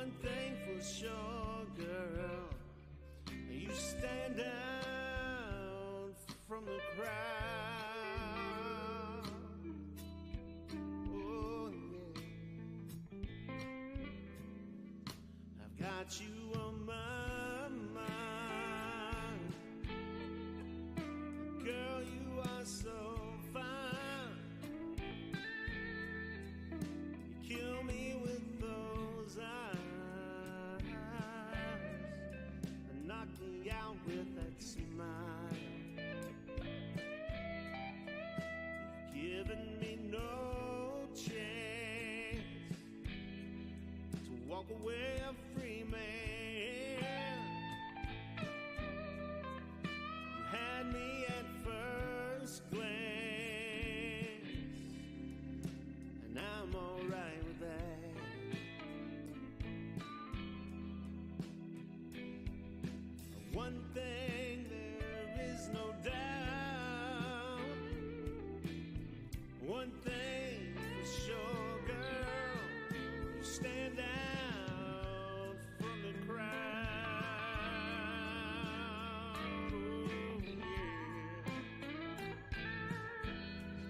One thing for sure, girl, you stand out from the crowd. Oh yeah, I've got you on my mind. Girl, you are so fine. You kill me with those eyes, and knock me out with that smile. You've given me no chance to walk away a free man. You had me at first glance, and I'm alright with that. One thing there is no doubt, one thing for sure, girl, you stand out from the crowd. Oh yeah,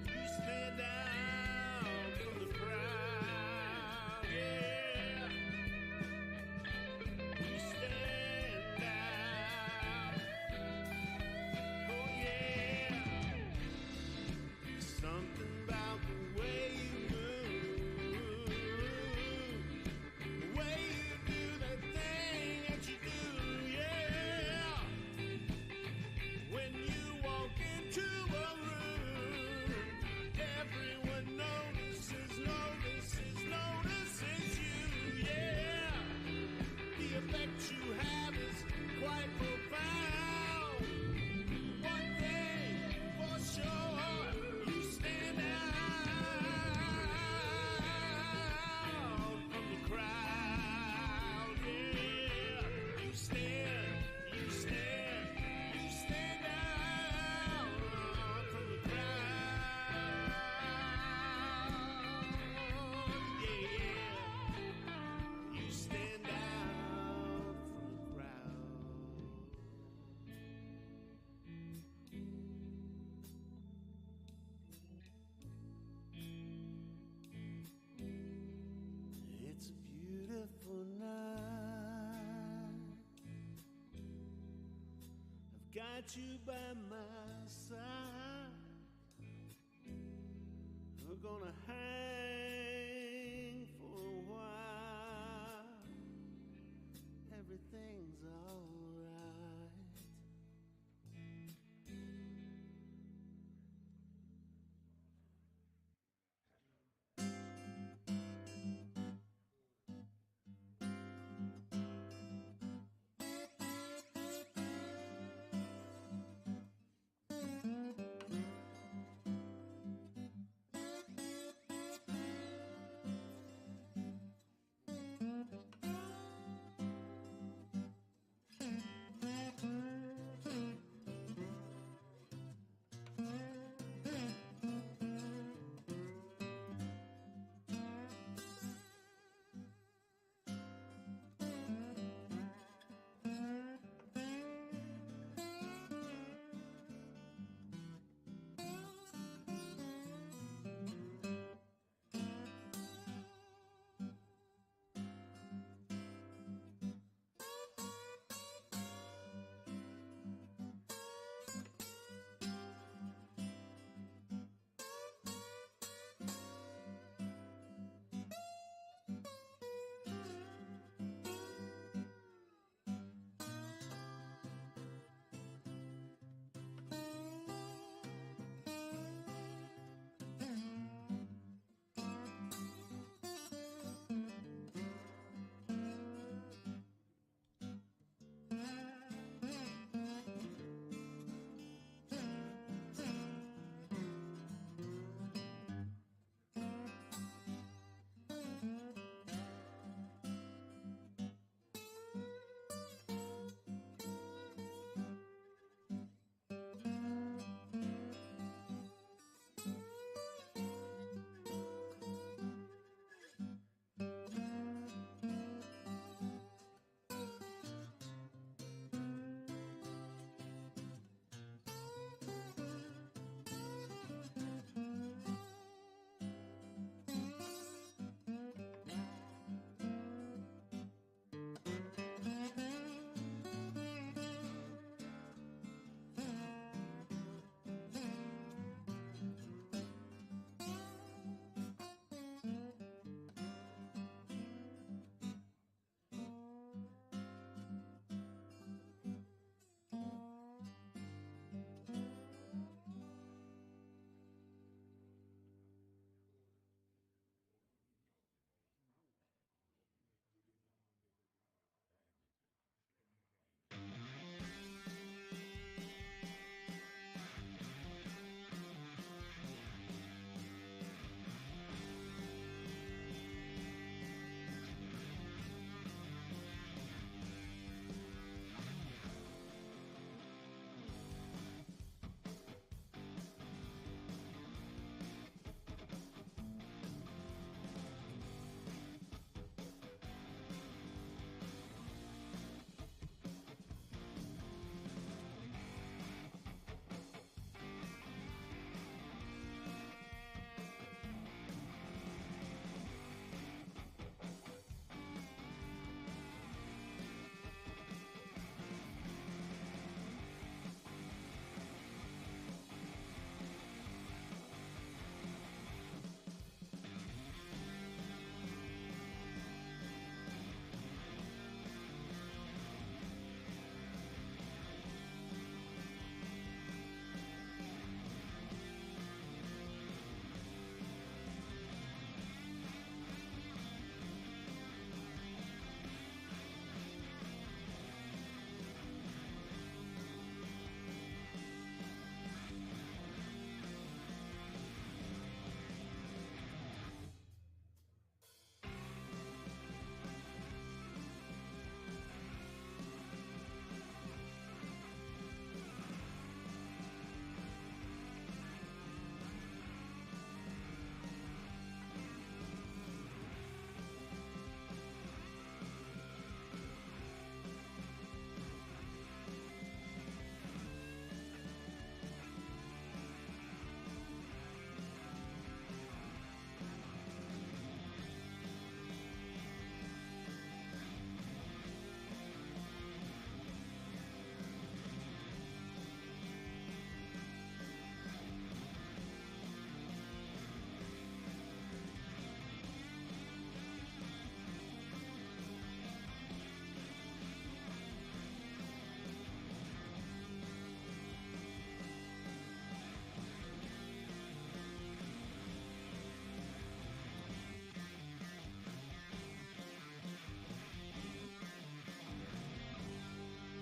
you stand out from the crowd. Yeah, you stand out. Oh yeah, something about the way you move, the way you do the thing that you do. Yeah, when you walk into a room, everyone notices you. Yeah, the effect you have is quite profound. One thing for sure, you stand out from the crowd. Yeah, you stand out from the crowd. Yeah, you stand out from the crowd. It's a beautiful night. I've got you by my side. We're gonna hang for a while. Everything's alright.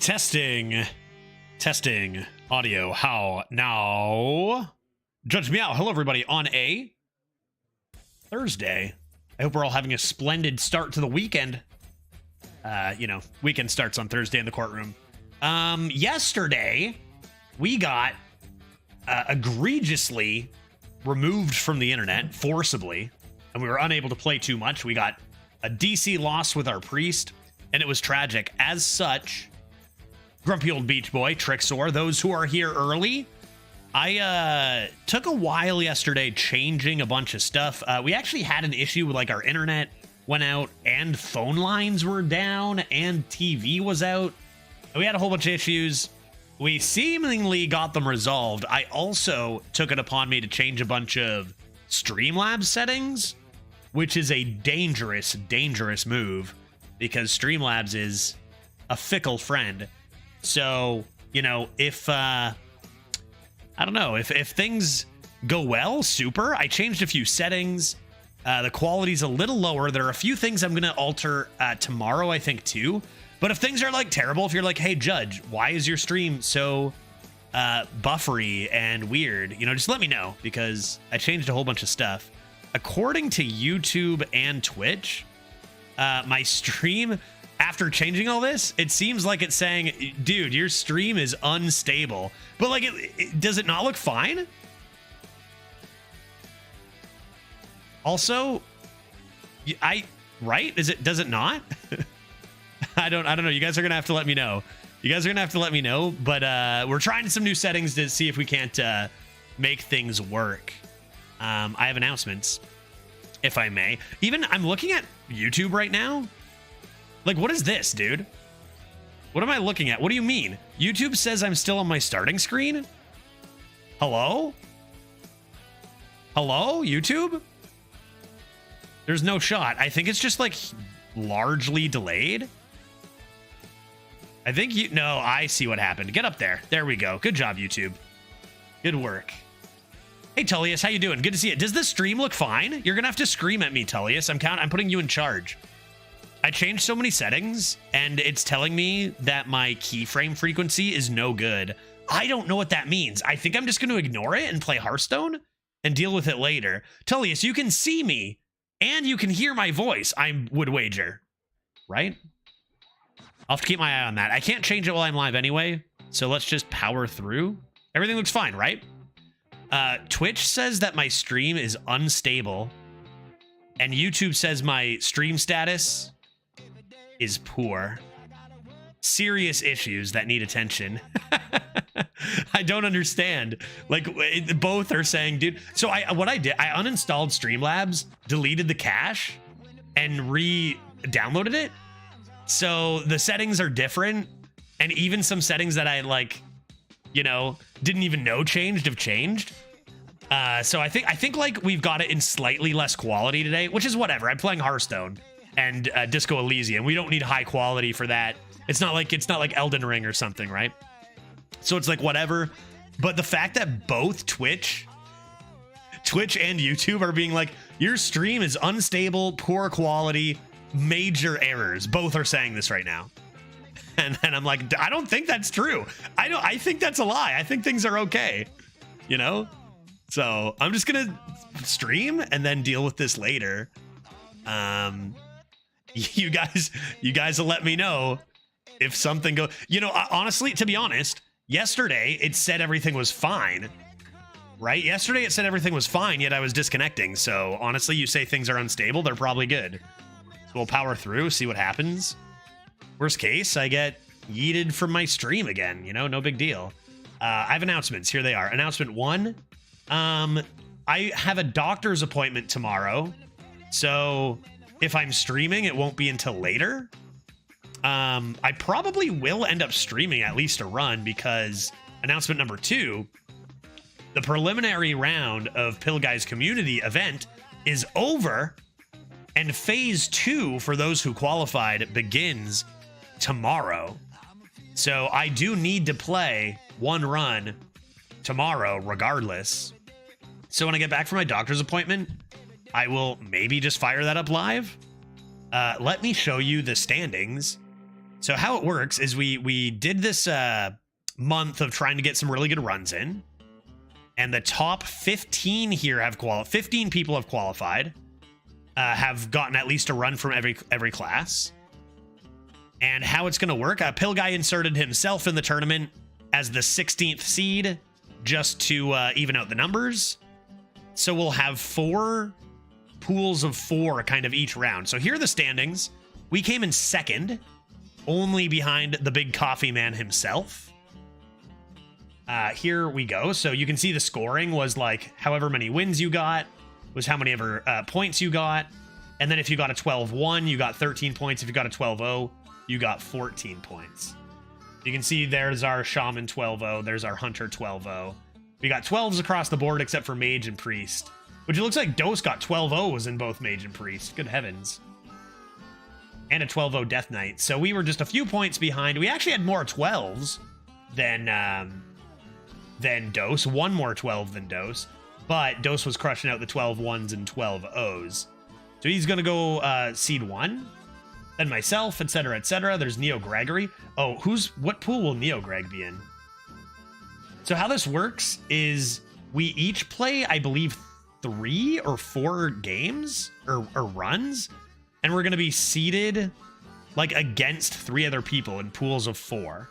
Testing. Testing. Audio. How now? Judge Meow. Hello, everybody, on a Thursday. I hope we're all having a splendid start to the weekend. You know, weekend starts on Thursday in the courtroom. Yesterday, we got egregiously removed from the internet, forcibly, and we were unable to play too much. We got a DC loss with our priest, and it was tragic. As such, Grumpy Old Beach Boy, Trixor, those who are here early, I took a while yesterday changing a bunch of stuff. We actually had an issue with, like, our internet went out and phone lines were down and TV was out. We had a whole bunch of issues. We seemingly got them resolved. I also took it upon me to change a bunch of Streamlabs settings, which is a dangerous, dangerous move because Streamlabs is a fickle friend. So, you know, if, I don't know, if things go well, super. I changed a few settings. The quality's a little lower. There are a few things I'm going to alter tomorrow, I think, too. But if things are, like, terrible, if you're like, hey, Judge, why is your stream so buffery and weird? You know, just let me know because I changed a whole bunch of stuff. According to YouTube and Twitch, my stream, after changing all this, it seems like it's saying, dude, your stream is unstable. But, like, does it not look fine? Also, right? Does it not? I don't know. You guys are gonna have to let me know. But we're trying some new settings to see if we can't make things work. I have announcements, if I may. Even I'm looking at YouTube right now. Like, what is this, dude? What am I looking at? What do you mean? YouTube says I'm still on my starting screen? Hello? Hello, YouTube? There's no shot. I think it's just, like, largely delayed. I think no, I see what happened. Get up there. There we go. Good job, YouTube. Good work. Hey, Tullius, how you doing? Good to see you. Does the stream look fine? You're gonna have to scream at me, Tullius. I'm putting you in charge. I changed so many settings, and it's telling me that my keyframe frequency is no good. I don't know what that means. I think I'm just going to ignore it and play Hearthstone and deal with it later. Tullius, you can see me, and you can hear my voice, I would wager. Right? I'll have to keep my eye on that. I can't change it while I'm live anyway, so let's just power through. Everything looks fine, right? Twitch says that my stream is unstable, and YouTube says my stream status is poor. Serious issues that need attention. I don't understand. Like, both are saying, dude. So what I did, I uninstalled Streamlabs, deleted the cache, and re-downloaded it. So the settings are different, and even some settings that I, like, you know, didn't even know changed have changed. So I think like we've got it in slightly less quality today, which is whatever. I'm playing Hearthstone and Disco Elysium. We don't need high quality for that. It's not like Elden Ring or something, right? So it's like whatever. But the fact that both Twitch and YouTube are being like, your stream is unstable, poor quality, major errors. Both are saying this right now. And I'm like, I don't think that's true. I think that's a lie. I think things are okay. You know? So I'm just gonna stream and then deal with this later. You guys will let me know if something goes. You know, honestly, to be honest, yesterday it said everything was fine. Right? Yesterday it said everything was fine, yet I was disconnecting. So honestly, you say things are unstable, they're probably good. So we'll power through, see what happens. Worst case, I get yeeted from my stream again. You know, no big deal. I have announcements. Here they are. Announcement 1. I have a doctor's appointment tomorrow. So if I'm streaming, it won't be until later. I probably will end up streaming at least a run because announcement number 2, the preliminary round of Pill Guys community event is over, and phase 2 for those who qualified begins tomorrow. So I do need to play one run tomorrow regardless. So when I get back from my doctor's appointment, I will maybe just fire that up live. Let me show you the standings. So how it works is we did this month of trying to get some really good runs in, and the top 15 here have 15 people have qualified, have gotten at least a run from every class. And how it's going to work, Pill Guy inserted himself in the tournament as the 16th seed just to even out the numbers. So we'll have 4 pools of 4 kind of each round. So here are the standings. We came in second, only behind the big coffee man himself. Here we go. So you can see the scoring was like however many wins you got was how many ever points you got. And then if you got a 12-1, you got 13 points. If you got a 12-0, you got 14 points. You can see there's our Shaman 12-0. There's our Hunter 12-0. We got 12s across the board except for Mage and Priest, which it looks like Dose got 12-0s in both Mage and Priest. Good heavens. And a 12-0 Death Knight. So we were just a few points behind. We actually had more 12s than Dose. One more 12 than Dose. But Dose was crushing out the 12-1s and 12-0s. So he's going to go seed 1. Then myself, etc., etc. There's Neo Gregory. Oh, what pool will Neo Greg be in? So how this works is we each play, I believe, 3 or 4 games or runs, and we're going to be seeded like against 3 other people in pools of 4.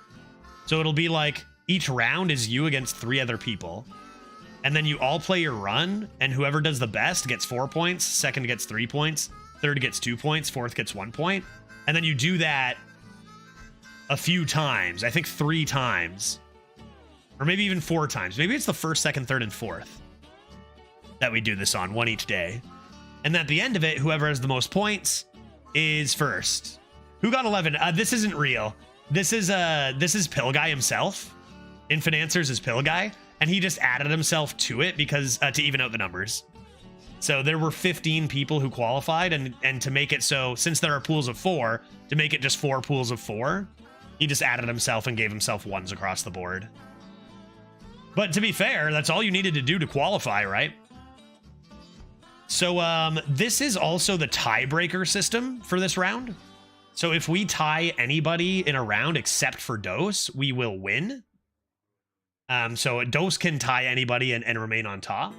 So it'll be like each round is you against 3 other people, and then you all play your run, and whoever does the best gets 4 points, second gets 3 points, third gets 2 points, fourth gets 1 point. And then you do that a few times. I think 3 times. Or maybe even 4 times. Maybe it's the first, second, third, and fourth that we do this on, 1 each day. And at the end of it, whoever has the most points is first. Who got 11? This isn't real. This is Pill Guy himself. Infinancers is Pill Guy. And he just added himself to it because to even out the numbers. So there were 15 people who qualified, and to make it so, since there are pools of 4, to make it just 4 pools of 4, he just added himself and gave himself 1s across the board. But to be fair, that's all you needed to do to qualify, right? So this is also the tiebreaker system for this round. So if we tie anybody in a round except for Dose, we will win. So Dose can tie anybody and remain on top.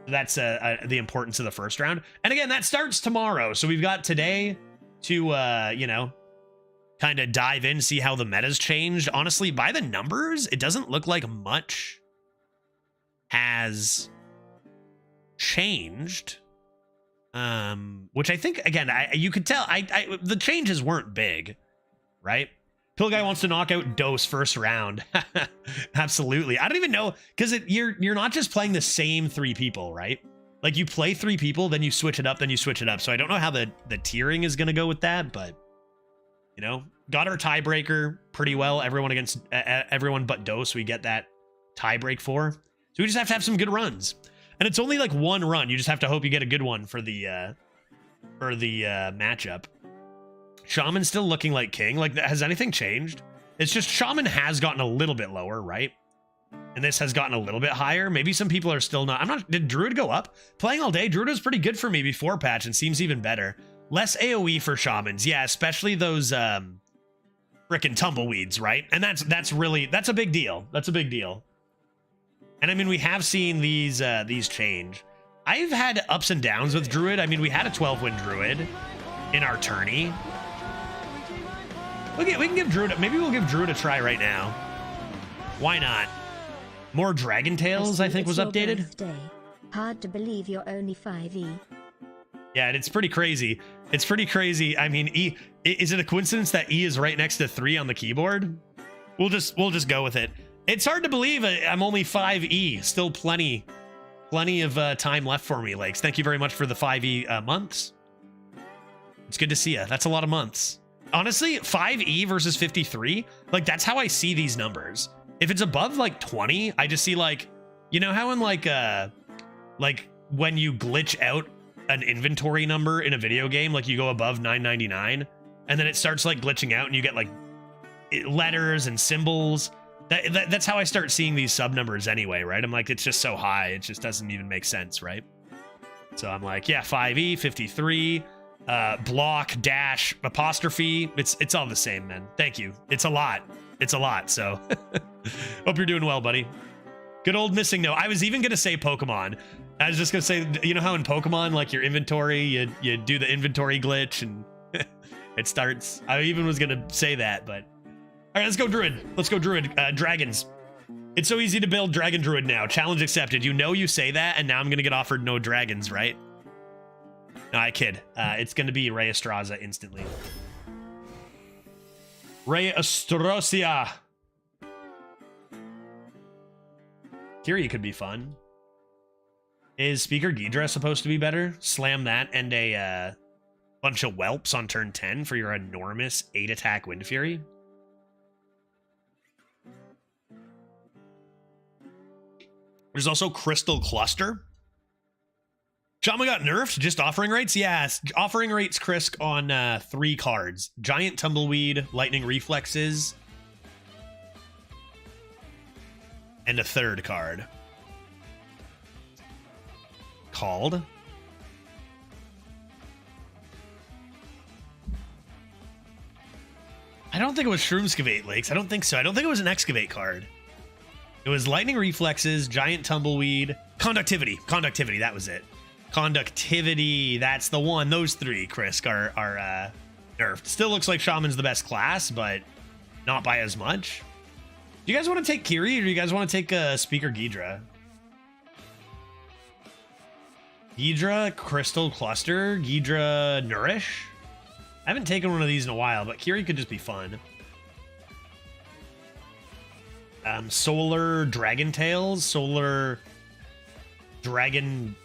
That's the importance of the first round. And again, that starts tomorrow. So we've got today to, you know, kind of dive in, see how the meta's changed. Honestly, by the numbers, it doesn't look like much has changed. Which I think, again, you could tell the changes weren't big, right? Pill Guy wants to knock out Dose first round. Absolutely. I don't even know, because you're not just playing the same 3 people, right? Like you play 3 people, then you switch it up, then you switch it up. So I don't know how the tiering is going to go with that, but you know, got our tiebreaker pretty well. Everyone but Dose, we get that tiebreak for. So we just have to have some good runs. And it's only like 1 run. You just have to hope you get a good one for the matchup. Shaman's still looking like king. Like, has anything changed? It's just Shaman has gotten a little bit lower, right? And this has gotten a little bit higher. Maybe some people are still not. Did Druid go up? Playing all day, Druid was pretty good for me before patch and seems even better. Less AoE for Shamans. Yeah, especially those frickin' tumbleweeds, right? And that's a big deal. That's a big deal. And I mean, we have seen these change. I've had ups and downs with Druid. I mean, we had a 12-win Druid in our tourney. We can give Druid, maybe we'll give Druid a try right now. Why not? More Dragon Tales, I think, was updated. Birthday. Hard to believe you're only 5e. Yeah, and it's pretty crazy. It's pretty crazy. I mean, is it a coincidence that E is right next to 3 on the keyboard? We'll just go with it. It's hard to believe I'm only 5e. Still plenty of time left for me, Lakes. Thank you very much for the 5e months. It's good to see you. That's a lot of months. Honestly, 5e versus 53, like that's how I see these numbers. If it's above like 20, I just see like, you know how in like when you glitch out an inventory number in a video game, like you go above 999 and then it starts like glitching out and you get like letters and symbols. That's how I start seeing these sub numbers anyway, right? I'm like, it's just so high. It just doesn't even make sense, right? So I'm like, yeah, 5e, 53. block, dash, apostrophe. It's all the same, man. Thank you. It's a lot. It's a lot. So hope you're doing well, buddy. Good old missing no. I was even gonna say Pokemon. I was just gonna say, you know how in Pokemon, like your inventory, you do the inventory glitch and it starts. I even was gonna say that, but all right, let's go Druid. Let's go Druid. Dragons. It's so easy to build Dragon Druid now. Challenge accepted. You know you say that, and now I'm gonna get offered no dragons, right? No, I kid. It's gonna be Ray Estraza instantly. Ray Estrosia. Kiri could be fun. Is Speaker Ghidra supposed to be better? Slam that and a bunch of whelps on turn 10 for your enormous 8 attack Wind Fury. There's also Crystal Cluster. Shaman got nerfed? Just offering rates? Yes. Offering rates, Krisk, on 3 cards. Giant Tumbleweed, Lightning Reflexes, and a 3rd card. Called. I don't think it was Shroomscavate Lakes. I don't think so. I don't think it was an Excavate card. It was Lightning Reflexes, Giant Tumbleweed, Conductivity. Conductivity, that was it. Conductivity, that's the one. Those 3, Krisk, are nerfed. Still looks like Shaman's the best class, but not by as much. Do you guys want to take Kiri, or do you guys want to take Speaker Ghidra? Ghidra, Crystal Cluster, Ghidra, Nourish. I haven't taken one of these in a while, but Kiri could just be fun. Solar Dragon Tails, Solar Dragon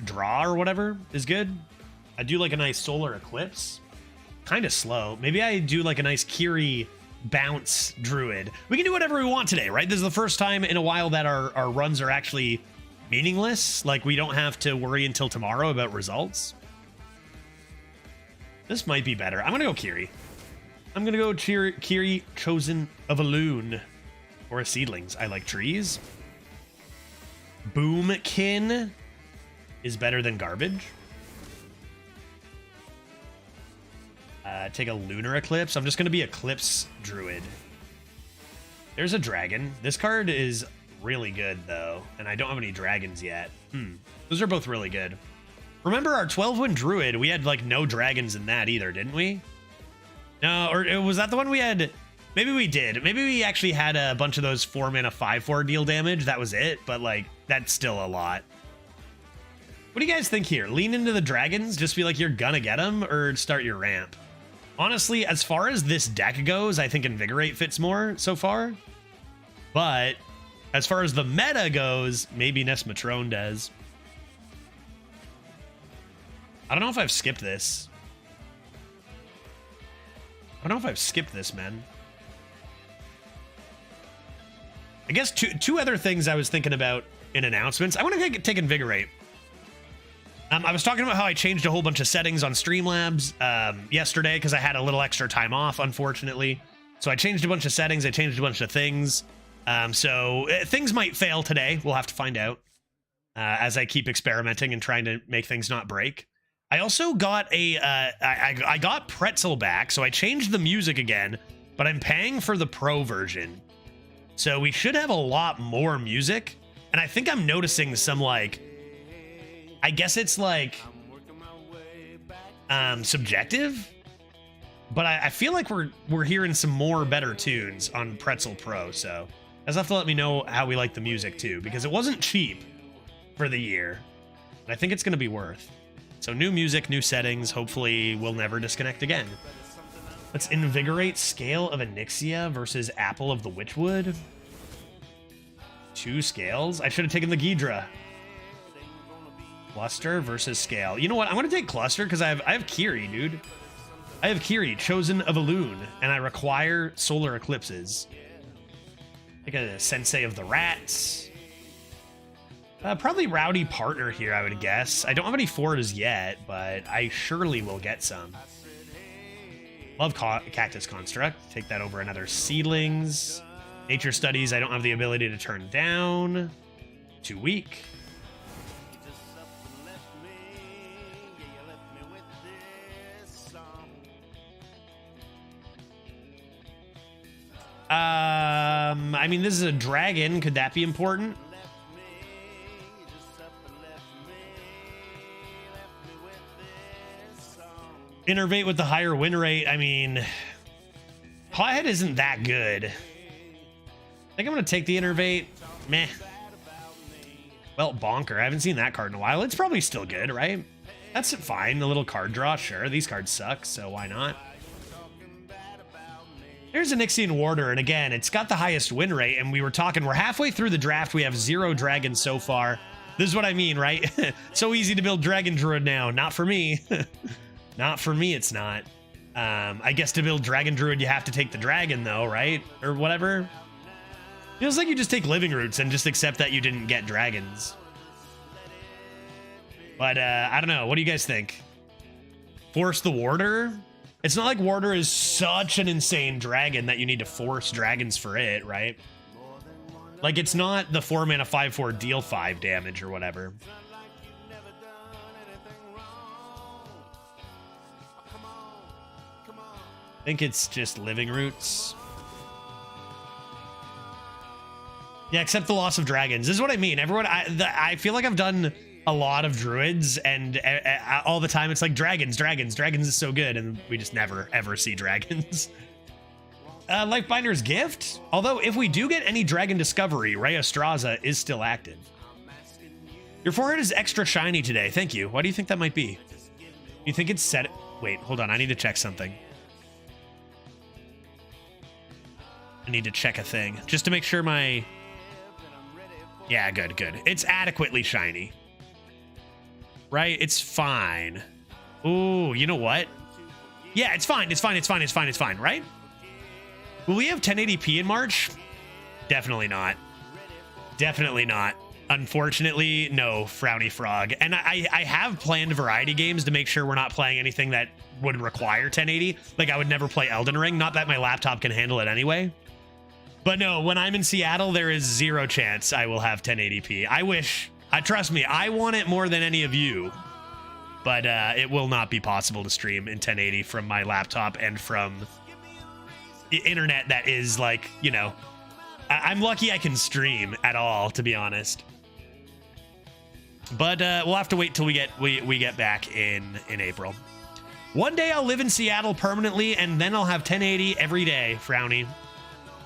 Draw or whatever is good. I do like a nice Solar Eclipse. Kind of slow. Maybe I do like a nice Kiri Bounce Druid. We can do whatever we want today, right? This is the first time in a while that our runs are actually meaningless. Like, we don't have to worry until tomorrow about results. This might be better. I'm gonna go Kiri. I'm gonna go Kiri, Chosen of a Loon. Or a Seedlings. I like trees. Boomkin is better than garbage. Take a Lunar Eclipse. I'm just going to be Eclipse Druid. There's a dragon. This card is really good, though. And I don't have any dragons yet. Those are both really good. Remember our 12-win Druid? We had, like, no dragons in that either, didn't we? No, or was that the one we had... Maybe we did. Maybe we actually had a bunch of those 4-mana 5/4 deal damage. That was it, but like that's still a lot. What do you guys think here? Lean into the dragons, just be like you're gonna get them, or start your ramp? Honestly, as far as this deck goes, I think Invigorate fits more so far. But as far as the meta goes, maybe Nesmatrone does. I don't know if I've skipped this. I don't know if I've skipped this, man. I guess two other things I was thinking about in announcements. I want to take Invigorate. I was talking about how I changed a whole bunch of settings on Streamlabs yesterday because I had a little extra time off, unfortunately. So I changed a bunch of settings. I changed a bunch of things. So things might fail today. We'll have to find out as I keep experimenting and trying to make things not break. I also got I got Pretzel back, so I changed the music again, but I'm paying for the Pro version. So we should have a lot more music. And I think I'm noticing some, like, I guess it's like subjective, but I feel like we're hearing some more better tunes on Pretzel Pro. So you guys have to let me know how we like the music too, because it wasn't cheap for the year. And I think it's going to be worth. So new music, new settings. Hopefully we'll never disconnect again. Let's Invigorate Scale of Onyxia versus Apple of the Witchwood. 2 scales. I should have taken the Ghidra. Cluster versus Scale. You know what? I'm going to take Cluster because I have Kiri, dude. I have Kiri, Chosen of a Loon, and I require Solar Eclipses. Take a Sensei of the Rats. Probably Rowdy Partner here, I would guess. I don't have any Fords yet, but I surely will get some. Love Cactus Construct. Take that over another Seedlings. Nature Studies, I don't have the ability to turn down. Too weak. I mean, this is a dragon. Could that be important? Innervate with the higher win rate. I mean, Hothead isn't that good. I think I'm going to take the Innervate. Meh. Well, Bonker. I haven't seen that card in a while. It's probably still good, right? That's fine. The little card draw. Sure. These cards suck, so why not? Here's a Nixian Warder, and again, it's got the highest win rate, and we're halfway through the draft. We have 0 dragons so far. This is what I mean, right? So easy to build Dragon Druid now. Not for me. Not for me, it's not. I guess to build Dragon Druid, you have to take the dragon, though, right? Or whatever. Feels like you just take Living Roots and just accept that you didn't get dragons. But, I don't know. What do you guys think? Force the Warder? It's not like Warder is such an insane dragon that you need to force dragons for it, right? Like, it's not the 4 mana 5/4 deal 5 damage or whatever. I think it's just Living Roots. Yeah, except the loss of dragons. This is what I mean. Everyone, I feel like I've done a lot of druids, and all the time it's like dragons is so good, and we just never ever see dragons. Lifebinder's Gift. Although if we do get any dragon discovery, Rheostraza is still active. Your forehead is extra shiny today. Thank you. Why do you think that might be? You think it's set? Wait, hold on. I need to check something. I need to check a thing just to make sure my... Yeah, good. It's adequately shiny. Right? It's fine. Ooh, you know what? Yeah, it's fine, right? Will we have 1080p in March? Definitely not. Definitely not. Unfortunately, no, Frowny Frog. And I have planned variety games to make sure we're not playing anything that would require 1080. Like, I would never play Elden Ring. Not that my laptop can handle it anyway. But no, when I'm in Seattle, there is 0 chance I will have 1080p. I wish... trust me, I want it more than any of you, but it will not be possible to stream in 1080 from my laptop and from the internet that is like, you know, I'm lucky I can stream at all, to be honest. But we'll have to wait till we get back in April. One day I'll live in Seattle permanently, and then I'll have 1080 every day, Frowny.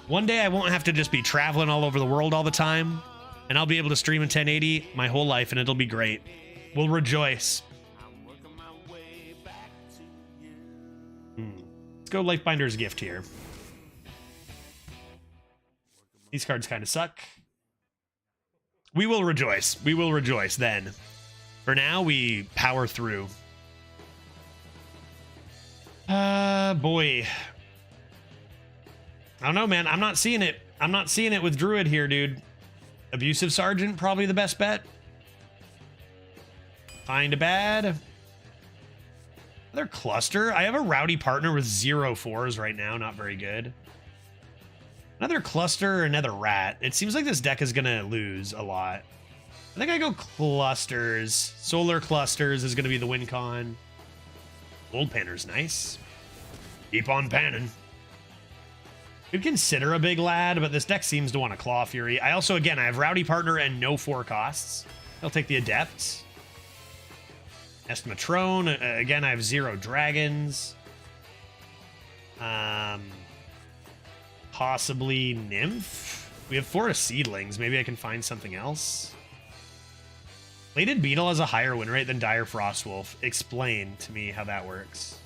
One day I won't have to just be traveling all over the world all the time. And I'll be able to stream in 1080 my whole life, and it'll be great. We'll rejoice. Let's go Lifebinder's Gift here. These cards kind of suck. We will rejoice. We will rejoice then. For now, we power through. Boy. I don't know, man. I'm not seeing it. I'm not seeing it with Druid here, dude. Abusive Sergeant, probably the best bet. Kinda bad. Another cluster. I have a Rowdy Partner with 0 4s right now. Not very good. Another cluster, another rat. It seems like this deck is gonna lose a lot. I think I go clusters. Solar clusters is gonna be the win con. Gold Panner's nice. Keep on panning. Could consider a big lad, but this deck seems to want a Claw Fury. I also, again, I have Rowdy Partner and no 4 costs. I'll take the Adept. Estimatrone. Again, I have 0 dragons. Possibly Nymph. We have 4 Seedlings. Maybe I can find something else. Plated Beetle has a higher win rate than Dire Frostwolf. Explain to me how that works.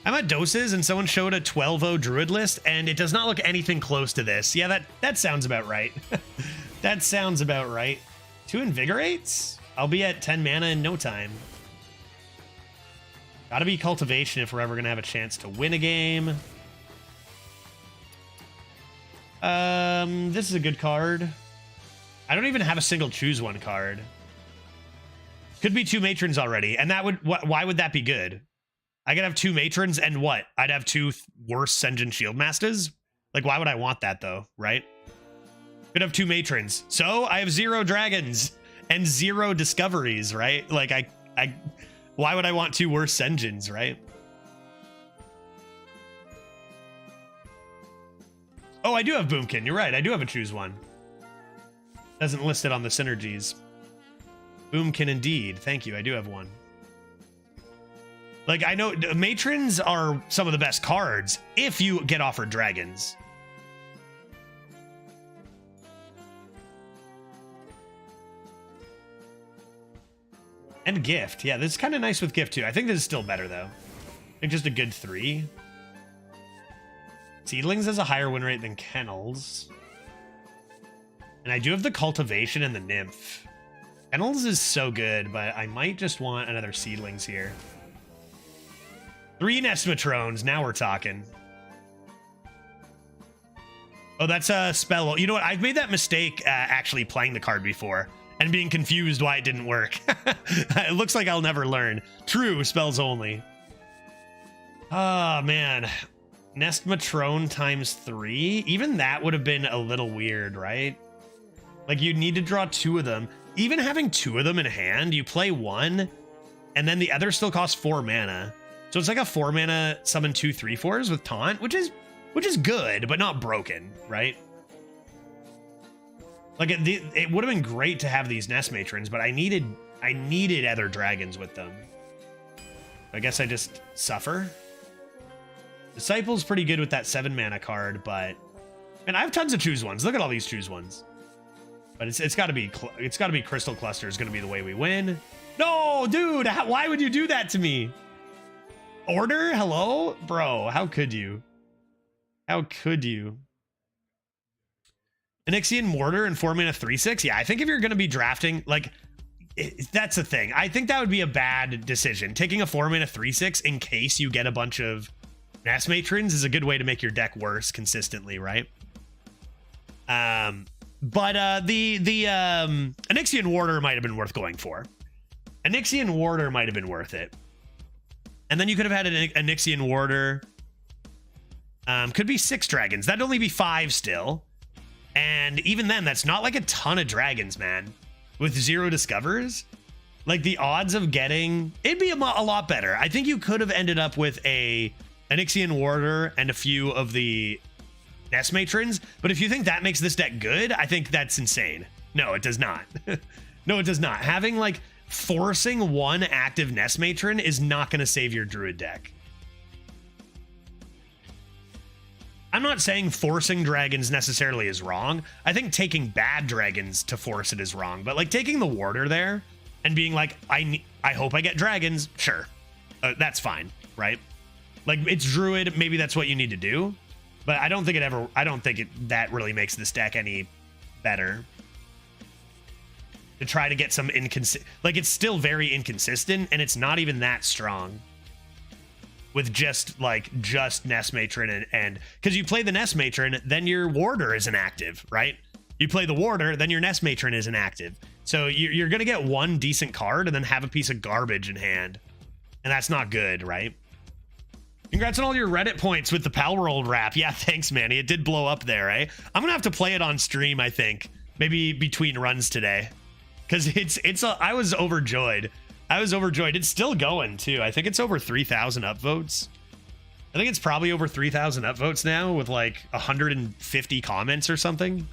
I'm at Doses and someone showed a 12-0 Druid list, and it does not look anything close to this. Yeah, that sounds about right. That sounds about right. 2 Invigorates? I'll be at 10 mana in no time. Gotta be Cultivation if we're ever gonna have a chance to win a game. This is a good card. I don't even have a single choose one card. Could be 2 Matrons already, and that would... Why would that be good? I could have 2 Matrons and what? I'd have 2 worse Sen'jin Shieldmasters? Like, why would I want that, though, right? Could have 2 Matrons. So, I have 0 dragons and 0 discoveries, right? Like, why would I want 2 worse Sen'jins, right? Oh, I do have Boomkin. You're right. I do have a choose one. Doesn't list it on the synergies. Boomkin indeed. Thank you. I do have one. Like, I know matrons are some of the best cards if you get offered dragons. And gift. Yeah, this is kind of nice with gift too. I think this is still better though. I think just a good 3. Seedlings has a higher win rate than Kennels. And I do have the cultivation and the nymph. Kennels is so good, but I might just want another seedlings here. 3 Nesmatrones. Now we're talking. Oh, that's a spell. You know what? I've made that mistake actually playing the card before and being confused why it didn't work. It looks like I'll never learn. True, spells only. Oh, man. Nestmatrone times 3. Even that would have been a little weird, right? Like, you'd need to draw 2 of them. Even having 2 of them in hand, you play 1, and then the other still costs 4 mana. So it's like a 4 mana summon 2 3/4s with taunt, which is good, but not broken, right? Like it would have been great to have these Nest Matrons, but I needed other dragons with them. I guess I just suffer. Disciple's pretty good with that 7 mana card, but and I have tons of choose ones. Look at all these choose ones. But it's got to be Crystal Cluster is going to be the way we win. No, dude, why would you do that to me? Order? Hello? Bro, how could you? How could you? Onyxian Mortar and 4 mana 3/6? Yeah, I think if you're going to be drafting, like, that's the thing. I think that would be a bad decision. Taking a 4 mana 3/6 in case you get a bunch of Nest Matrons is a good way to make your deck worse consistently, right? But the Onyxian Warder might have been worth going for. Onyxian Warder might have been worth it. And then you could have had an Onyxian Warder. Could be 6 dragons. That'd only be 5 still. And even then, that's not like a ton of dragons, man. With 0 discovers, like the odds of getting, it'd be a lot better. I think you could have ended up with a Onyxian Warder and a few of the Nest Matrons. But if you think that makes this deck good, I think that's insane. No, it does not. No, it does not. Having like forcing 1 active Nest Matron is not going to save your Druid deck. I'm not saying forcing dragons necessarily is wrong. I think taking bad dragons to force it is wrong. But like taking the Warder there and being like, I hope I get dragons. Sure. That's fine, right? Like it's Druid. Maybe that's what you need to do. But I don't think that really makes this deck any better. To try to get some like it's still very inconsistent and it's not even that strong. With just Nest Matron and because you play the Nest Matron, then your Warder isn't active, right? You play the Warder, then your Nest Matron isn't active. So you're going to get 1 decent card and then have a piece of garbage in hand. And that's not good, right? Congrats on all your Reddit points with the Palworld rap. Yeah, thanks, Manny. It did blow up there, eh? I'm going to have to play it on stream, I think. Maybe between runs today. Because I was overjoyed. It's still going too. I think it's over 3,000 upvotes. I think it's probably over 3,000 upvotes now with like 150 comments or something.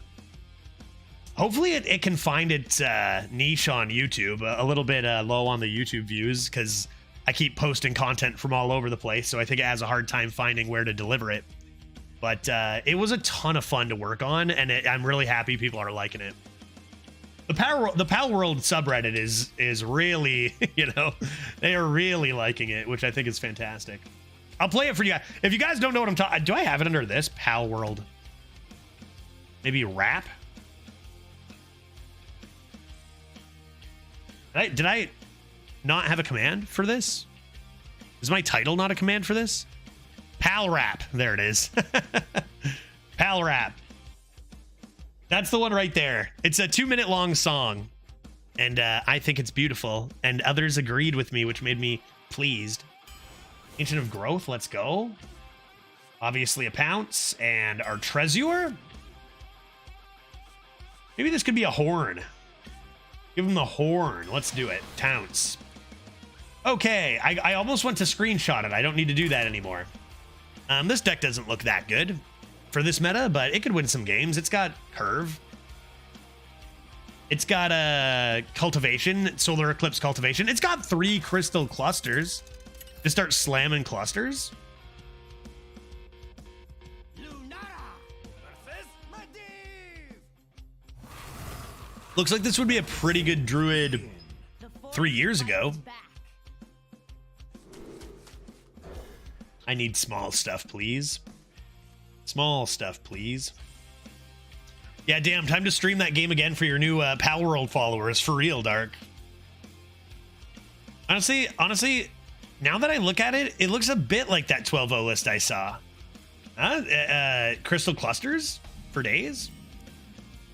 Hopefully it can find its niche on YouTube. A little bit low on the YouTube views because I keep posting content from all over the place. So I think it has a hard time finding where to deliver it. But it was a ton of fun to work on. And I'm really happy people are liking it. The Palworld subreddit is really, they are really liking it, which I think is fantastic. I'll play it for you guys. If you guys don't know what I'm talking, do I have it under this Palworld? Maybe rap? Did I not have a command for this? Is my title not a command for this? PalRap. There it is. PalRap. That's the one right there. It's a 2-minute long song. And I think it's beautiful. And others agreed with me, which made me pleased. Ancient of Growth, let's go. Obviously a Pounce. And our Trezor. Maybe this could be a Horn. Give him the Horn. Let's do it. Pounce. Okay, I almost went to screenshot it. I don't need to do that anymore. This deck doesn't look that good. for this meta, but it could win some games. It's got Curve. It's got a Cultivation, Solar Eclipse Cultivation. It's got 3 Crystal Clusters to start slamming clusters. Looks like this would be a pretty good Druid 3 years ago. I need small stuff, please. Small stuff, please. Yeah, damn, time to stream that game again for your new Pal World followers. For real, Dark. Honestly, now that I look at it, it looks a bit like that 12-0 list I saw. Crystal Clusters for days?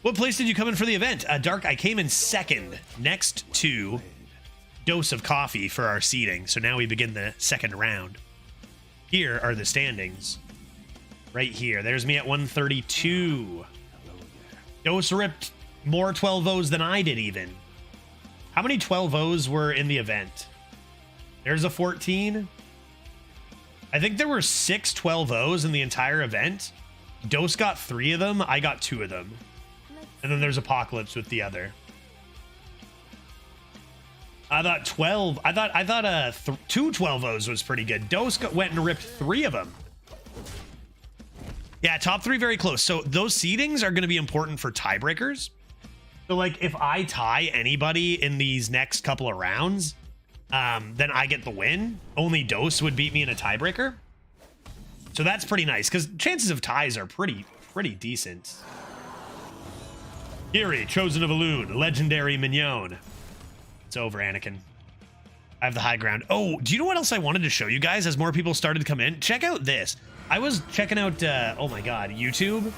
What place did you come in for the event? Dark, I came in second, next to Dose of Coffee for our seating. So now we begin the second round. Here are the standings. Right here. There's me at 132. Dose ripped more 12-0s than I did even. How many 12-0s were in the event? There's a 14. I think there were 6 12-0s in the entire event. Dose got 3 of them. I got 2 of them. And then there's Apocalypse with the other. I thought 12. I thought 2 12-0s was pretty good. Dose went and ripped 3 of them. Yeah, top 3 very close. So those seedings are going to be important for tiebreakers. So like if I tie anybody in these next couple of rounds, then I get the win. Only Dose would beat me in a tiebreaker. So that's pretty nice because chances of ties are pretty decent. Kiri, Chosen of Elune, Legendary Mignon. It's over, Anakin. I have the high ground. Oh, do you know what else I wanted to show you guys as more people started to come in? Check out this. I was checking out, oh my god, YouTube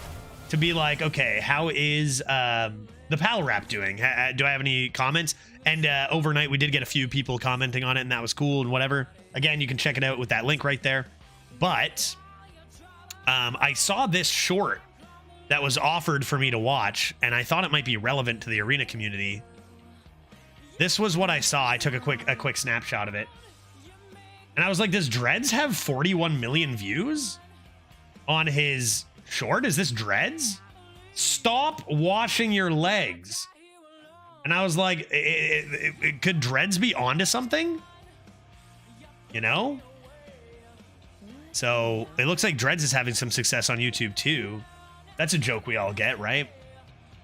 to be like, okay, how is the PalRap doing? Do I have any comments? And overnight, we did get a few people commenting on it, and that was cool and whatever. Again, you can check it out with that link right there. But I saw this short that was offered for me to watch, and I thought it might be relevant to the arena community. This was what I saw. I took a quick snapshot of it. And I was like, does Dreads have 41 million views on his short? Is this Dreads? Stop washing your legs. And I was like, could Dreads be onto something? You know? So it looks like Dreads is having some success on YouTube too. That's a joke we all get, right?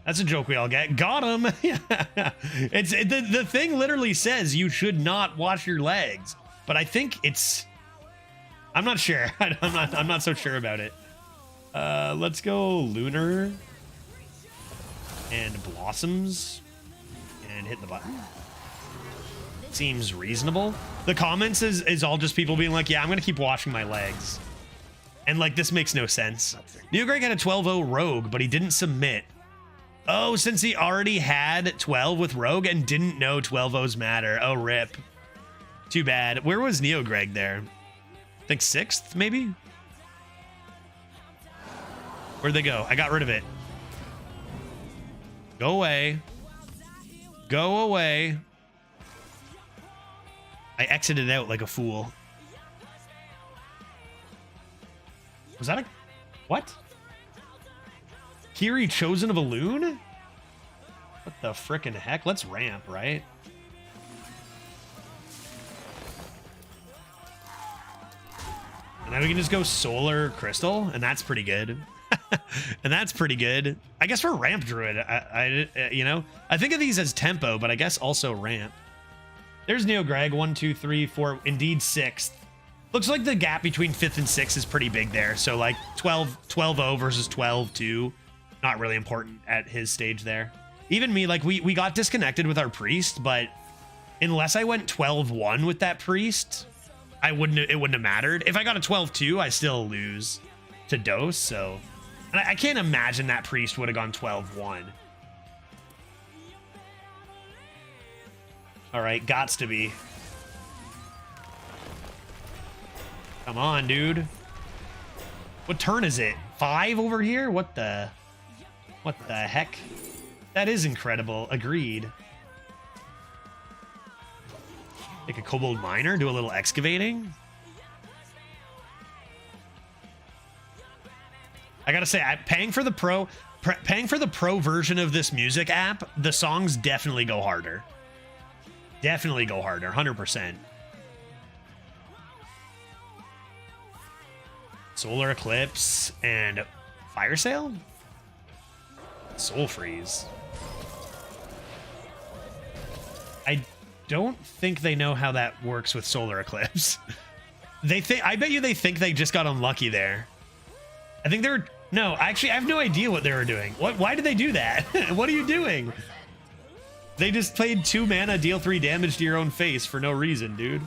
That's a joke we all get. Got him. Yeah. It's the thing literally says you should not wash your legs, but I think it's. I'm not sure. I'm not so sure about it. Let's go Lunar and Blossoms and hit the button. Seems reasonable. The comments is all just people being like, yeah, I'm gonna keep washing my legs. And like, this makes no sense. Neogreg had a 12-0 Rogue, but he didn't submit. Oh, since he already had 12 with Rogue and didn't know 12-0s matter. Oh, rip. Too bad. Where was Neogreg there? I think 6th, maybe? Where'd they go? I got rid of it. Go away. Go away. I exited out like a fool. Was that a... What? Kiri, Chosen of Elune? What the frickin' heck? Let's ramp, right? And then we can just go Solar Crystal, and that's pretty good. And that's pretty good. I guess we're Ramp Druid. You know? I think of these as tempo, but I guess also ramp. There's Neogreg, 1, 2, 3, 4, indeed 6th. Looks like the gap between 5th and 6th is pretty big there. So like 12-0 versus 12-2. Not really important at his stage there. Even me, like we got disconnected with our priest, but unless I went 12-1 with that priest, it wouldn't have mattered. If I got a 12-2, I still lose to Dose, so and I can't imagine that priest would have gone 12-1. All right, gots to be. Come on, dude. What turn is it? 5 over here? What the heck? That is incredible. Agreed. Like a kobold miner, do a little excavating. I gotta say, paying for the pro version of this music app, the songs definitely go harder. Definitely go harder, 100%. Solar Eclipse and Fire Sale? Soul Freeze. I don't think they know how that works with Solar Eclipse. I bet you they think they just got unlucky there. I think no, actually, I have no idea what they were doing. Why did they do that? What are you doing? They just played 2 mana, deal 3 damage to your own face for no reason, dude.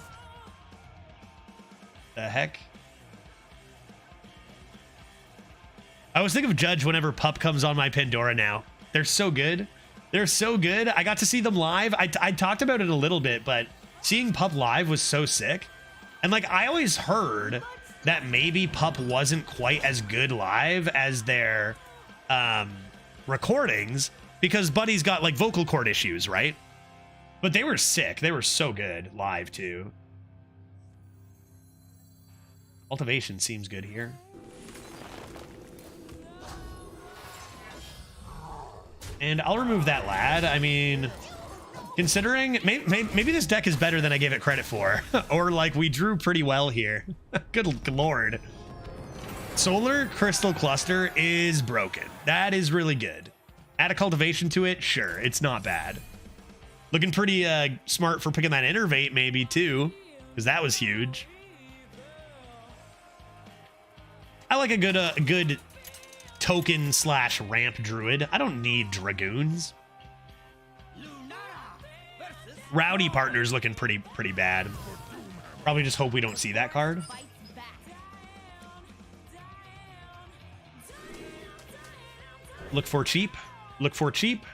The heck? I always think of Judge whenever Pup comes on my Pandora now. They're so good. They're so good. I got to see them live. I talked about it a little bit, but seeing Pup live was so sick. And like, I always heard that maybe Pup wasn't quite as good live as their recordings because Buddy's got like vocal cord issues, right? But they were sick. They were so good live too. Cultivation seems good here. And I'll remove that lad. I mean, considering maybe this deck is better than I gave it credit for. Or like we drew pretty well here. Good lord. Solar Crystal Cluster is broken. That is really good. Add a cultivation to it. Sure, it's not bad. Looking pretty smart for picking that Innervate maybe too, because that was huge. I like a good token / ramp druid. I don't need dragoons. Rowdy Partner's looking pretty bad. Probably just hope we don't see that card. Look for cheap. Look for cheap.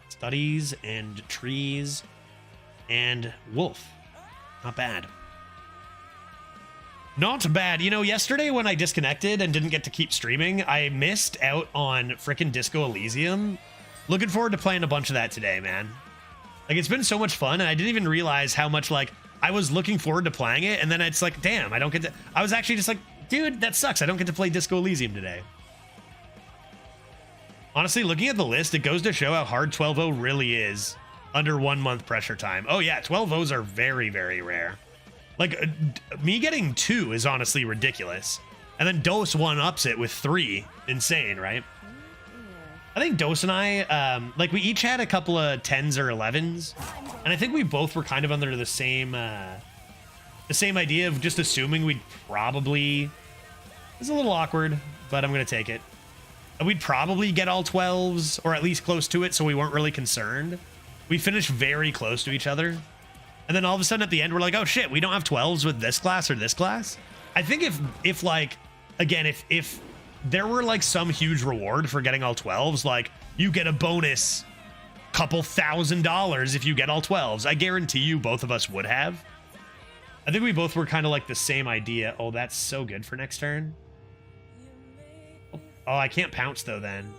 Studies and trees and wolf. Not bad. Not bad. You know, yesterday when I disconnected and didn't get to keep streaming, I missed out on frickin' Disco Elysium. Looking forward to playing a bunch of that today, man. Like, it's been so much fun, and I didn't even realize how much, like, I was looking forward to playing it, and then it's like, damn, I don't get to... I was actually just like, dude, that sucks. I don't get to play Disco Elysium today. Honestly, looking at the list, it goes to show how hard 12-0 really is under 1 month pressure time. Oh, yeah, 12-0s are very, very rare. Like, me getting 2 is honestly ridiculous. And then Dose 1-ups it with 3. Insane, right? I think Dose and I, like, we each had a couple of 10s or 11s. And I think we both were kind of under the same idea of just assuming we'd probably... It's a little awkward, but I'm going to take it. We'd probably get all 12s, or at least close to it, so we weren't really concerned. We finished very close to each other. And then all of a sudden at the end, we're like, oh shit, we don't have 12s with this class or this class. I think if like, again, if there were like some huge reward for getting all 12s, like you get a bonus couple $1,000 if you get all 12s, I guarantee you both of us would have. I think we both were kind of like the same idea. Oh, that's so good for next turn. Oh, I can't pounce though then.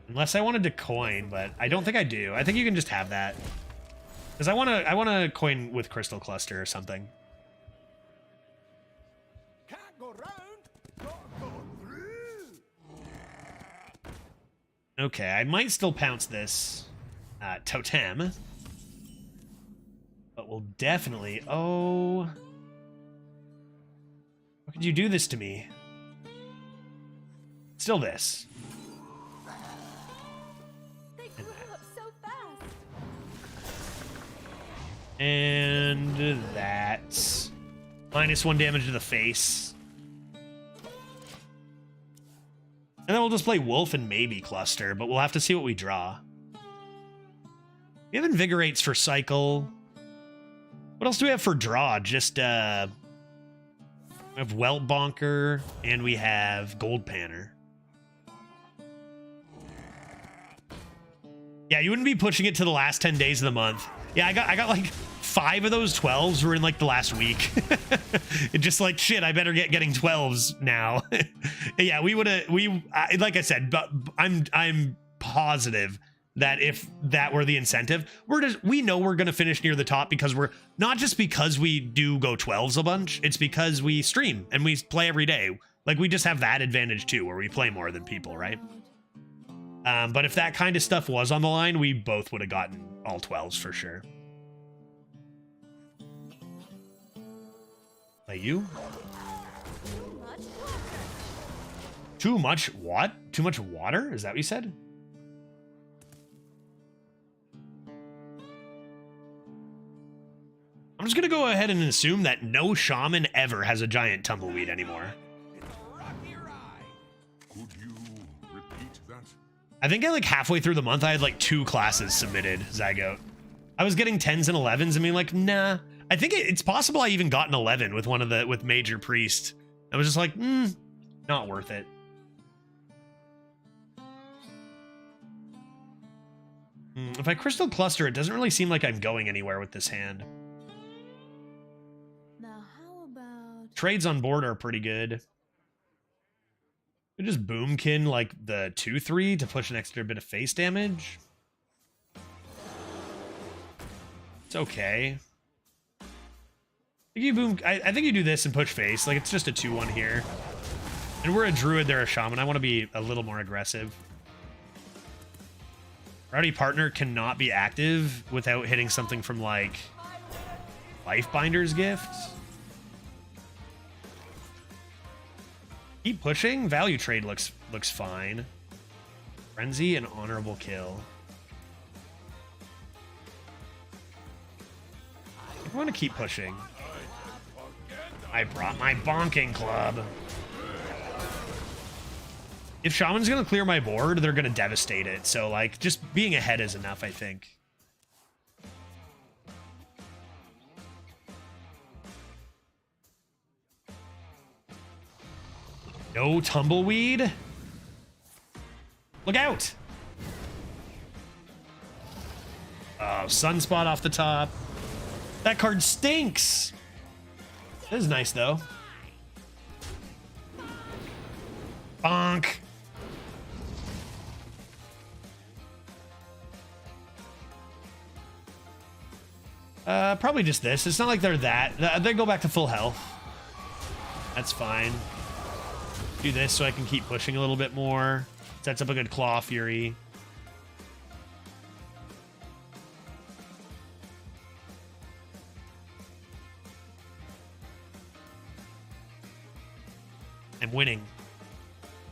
Unless I wanted to coin, but I don't think I do. I think you can just have that. Because I wanna coin with Crystal Cluster or something. Can't go round, gotta go through. Okay, I might still pounce this totem. But we'll definitely... Oh... How could you do this to me? Still this. And that's -1 damage to the face. And then we'll just play Wolf and maybe Cluster, but we'll have to see what we draw. We have Invigorates for cycle. What else do we have for draw? Just, we have Welt Bonker, and we have Gold Panner. Yeah, you wouldn't be pushing it to the last 10 days of the month. Yeah, I got like 5 of those 12s were in like the last week. It just like, shit, I better getting 12s now. Yeah, like I said, but I'm positive that if that were the incentive, we know we're going to finish near the top because we're not just because we do go 12s a bunch. It's because we stream and we play every day. Like we just have that advantage too, where we play more than people, right? But if that kind of stuff was on the line, we both would have gotten all 12s for sure. Like you? Too much what? Too much water? Is that what you said? I'm just gonna go ahead and assume that no shaman ever has a giant tumbleweed anymore. I think like halfway through the month, I had like 2 classes submitted, Zygote. I was getting 10s and 11s and being like, nah. I think it's possible I even got an 11 with with Major Priest. I was just like, not worth it. If I crystal cluster, it doesn't really seem like I'm going anywhere with this hand. Now how about Trades on board are pretty good. We just boomkin like the 2/3 to push an extra bit of face damage. It's okay. I think you do this and push face. Like it's just a 2/1 here. And we're a druid, they're a shaman. I want to be a little more aggressive. Rowdy partner cannot be active without hitting something from like Lifebinder's Gift. Keep pushing. Value trade looks fine. Frenzy and honorable kill. I want to keep pushing. I brought my bonking club. If Shaman's gonna clear my board, they're gonna devastate it. So like just being ahead is enough, I think. No tumbleweed. Look out. Oh, sunspot off the top. That card stinks. This is nice though. Bonk. Probably just this. It's not like they're that. They go back to full health. That's fine. Do this so I can keep pushing a little bit more. Sets up a good Claw Fury. I'm winning.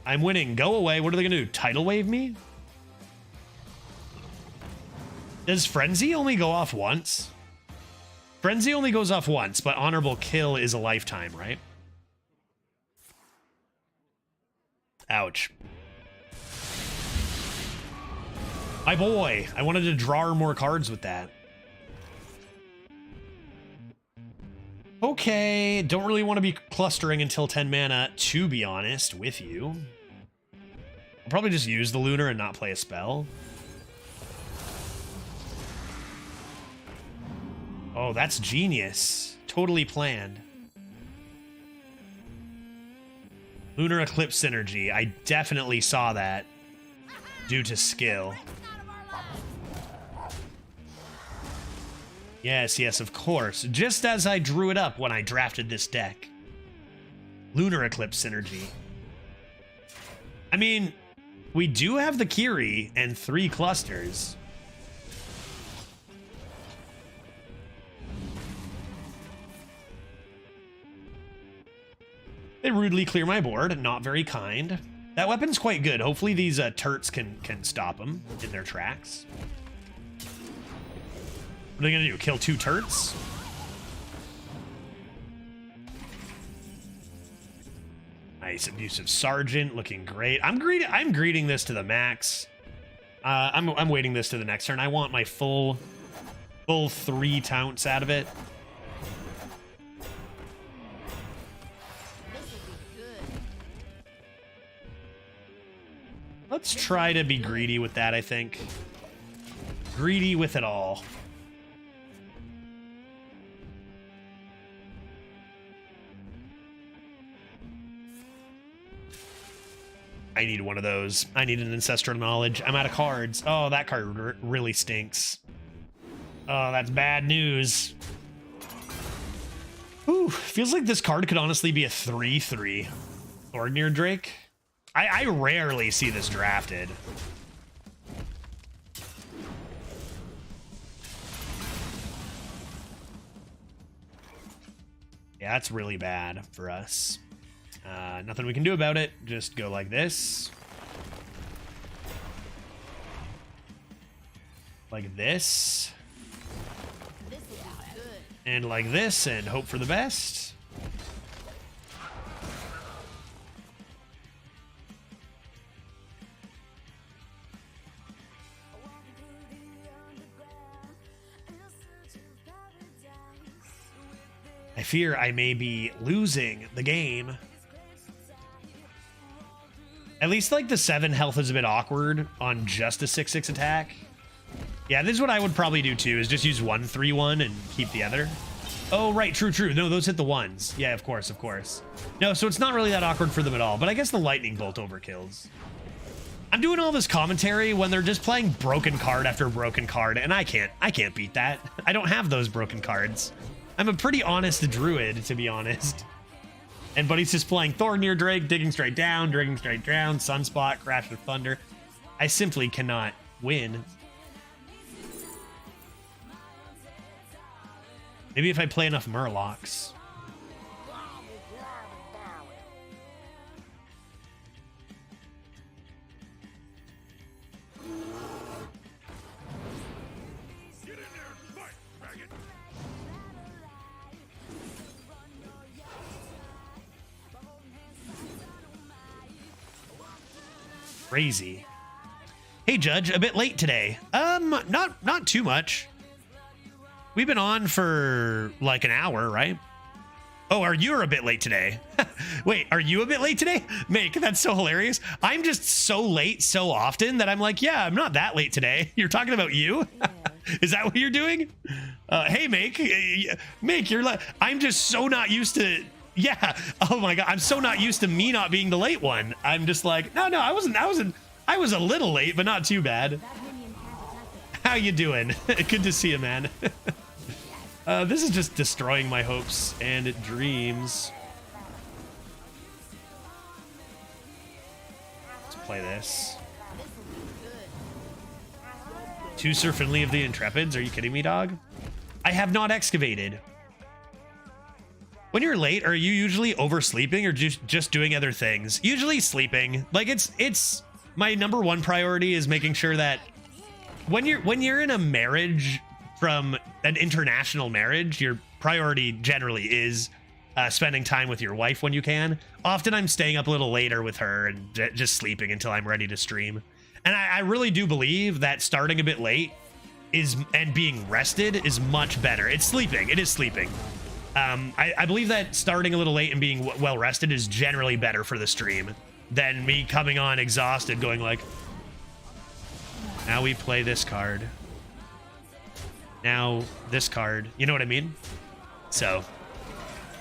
I'm winning. Go away. What are they going to do? Tidal Wave me? Does Frenzy only go off once? Frenzy only goes off once, but Honorable Kill is a lifetime, right? Ouch. My boy. I wanted to draw more cards with that. Okay, don't really want to be clustering until 10 mana, to be honest with you. I'll probably just use the Lunar and not play a spell. Oh, that's genius. Totally planned. Lunar Eclipse synergy. I definitely saw that due to skill. Yes, yes, of course. Just as I drew it up when I drafted this deck. Lunar Eclipse synergy. I mean, we do have the Kiri and 3 clusters. They rudely clear my board. Not very kind. That weapon's quite good. Hopefully these turts can stop them in their tracks. What are they gonna do? Kill 2 turts? Nice. Abusive Sergeant looking great. I'm greeting this to the max. I'm waiting this to the next turn. I want my full 3 taunts out of it. Let's try to be greedy with that, I think. Greedy with it all. I need one of those. I need an Ancestral Knowledge. I'm out of cards. Oh, that card really stinks. Oh, that's bad news. Ooh, feels like this card could honestly be a 3/3. Thorgnir Drake. I rarely see this drafted. Yeah, that's really bad for us. Nothing we can do about it. Just go like this. Like this. And like this, and hope for the best. I fear I may be losing the game. At least like the 7 health is a bit awkward on just a 6/6 attack. Yeah, this is what I would probably do too, is just use 1/3/1 and keep the other. Oh, right, true. No, those hit the 1s. Yeah, of course. No, so it's not really that awkward for them at all, but I guess the lightning bolt overkills. I'm doing all this commentary when they're just playing broken card after broken card, and I can't beat that. I don't have those broken cards. I'm a pretty honest druid, to be honest. And Buddy's just playing Thorgnir Drake, digging straight down, Sunspot, Crash of Thunder. I simply cannot win. Maybe if I play enough Murlocs. Crazy. Hey Judge, a bit late today. Not too much. We've been on for like an hour, right? Oh, are you a bit late today? Wait, are you a bit late today? Make, that's so hilarious. I'm just so late so often that I'm like, yeah, I'm not that late today. You're talking about you? Is that what you're doing? Hey, Make, you're like, I'm just so not used to, yeah. Oh my God, I'm so not used to me not being the late one. I'm just like, no, I was a little late, but not too bad. How you doing? Good to see you, man. This is just destroying my hopes and dreams. Let's play this. Two Sir Finley of the Intrepids? Are you kidding me, dog? I have not excavated. When you're late, are you usually oversleeping or just doing other things? Usually sleeping. Like it's my number one priority is making sure that when you're in a marriage, from an international marriage, your priority generally is spending time with your wife when you can. Often I'm staying up a little later with her and just sleeping until I'm ready to stream. And I really do believe that starting a bit late and being rested is much better. It's sleeping. It is sleeping. I believe that starting a little late and being well rested is generally better for the stream than me coming on exhausted going like, now we play this card. Now this card, you know what I mean? So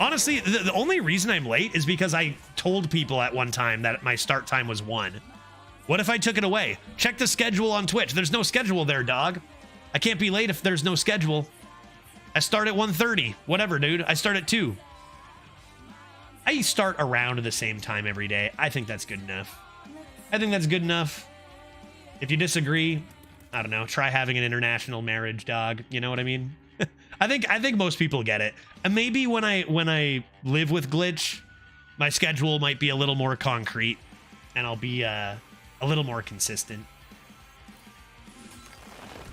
honestly, the only reason I'm late is because I told people at one time that my start time was 1. What if I took it away? Check the schedule on Twitch. There's no schedule there, dog. I can't be late if there's no schedule. I start at 1:30. Whatever, dude. I start at 2. I start around the same time every day. I think that's good enough. If you disagree, I don't know, try having an international marriage, dog. You know what I mean? I think most people get it. And maybe when I live with Glitch, my schedule might be a little more concrete and I'll be a little more consistent.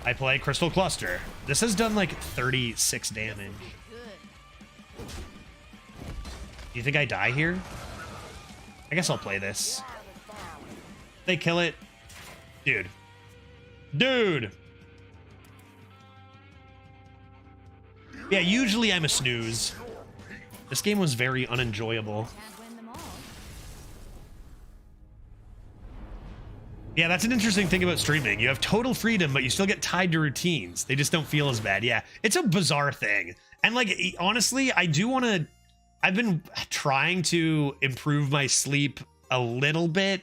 I play Crystal Cluster. This has done like 36 damage. Do you think I die here? I guess I'll play this. They kill it. Dude. Yeah, usually I'm a snooze. This game was very unenjoyable. Yeah, that's an interesting thing about streaming. You have total freedom, but you still get tied to routines. They just don't feel as bad. Yeah, it's a bizarre thing. And like, honestly, I've been trying to improve my sleep a little bit.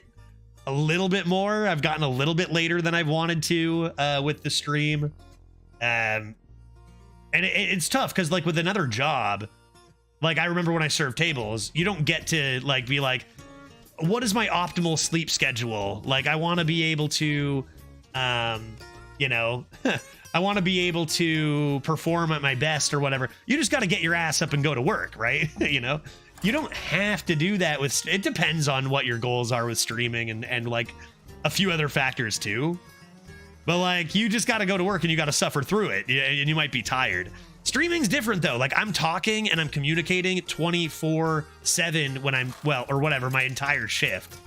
a little bit more. I've gotten a little bit later than I've wanted to with the stream. And it's tough because like with another job, like I remember when I served tables, you don't get to like be like, what is my optimal sleep schedule? Like I want to be able to, you know, I want to be able to perform at my best or whatever. You just got to get your ass up and go to work, right? You know, you don't have to do that with, it depends on what your goals are with streaming and like a few other factors too. But like, you just got to go to work and you got to suffer through it, and you might be tired. Streaming's different though. Like I'm talking and I'm communicating 24/7 when I'm, well, or whatever, my entire shift.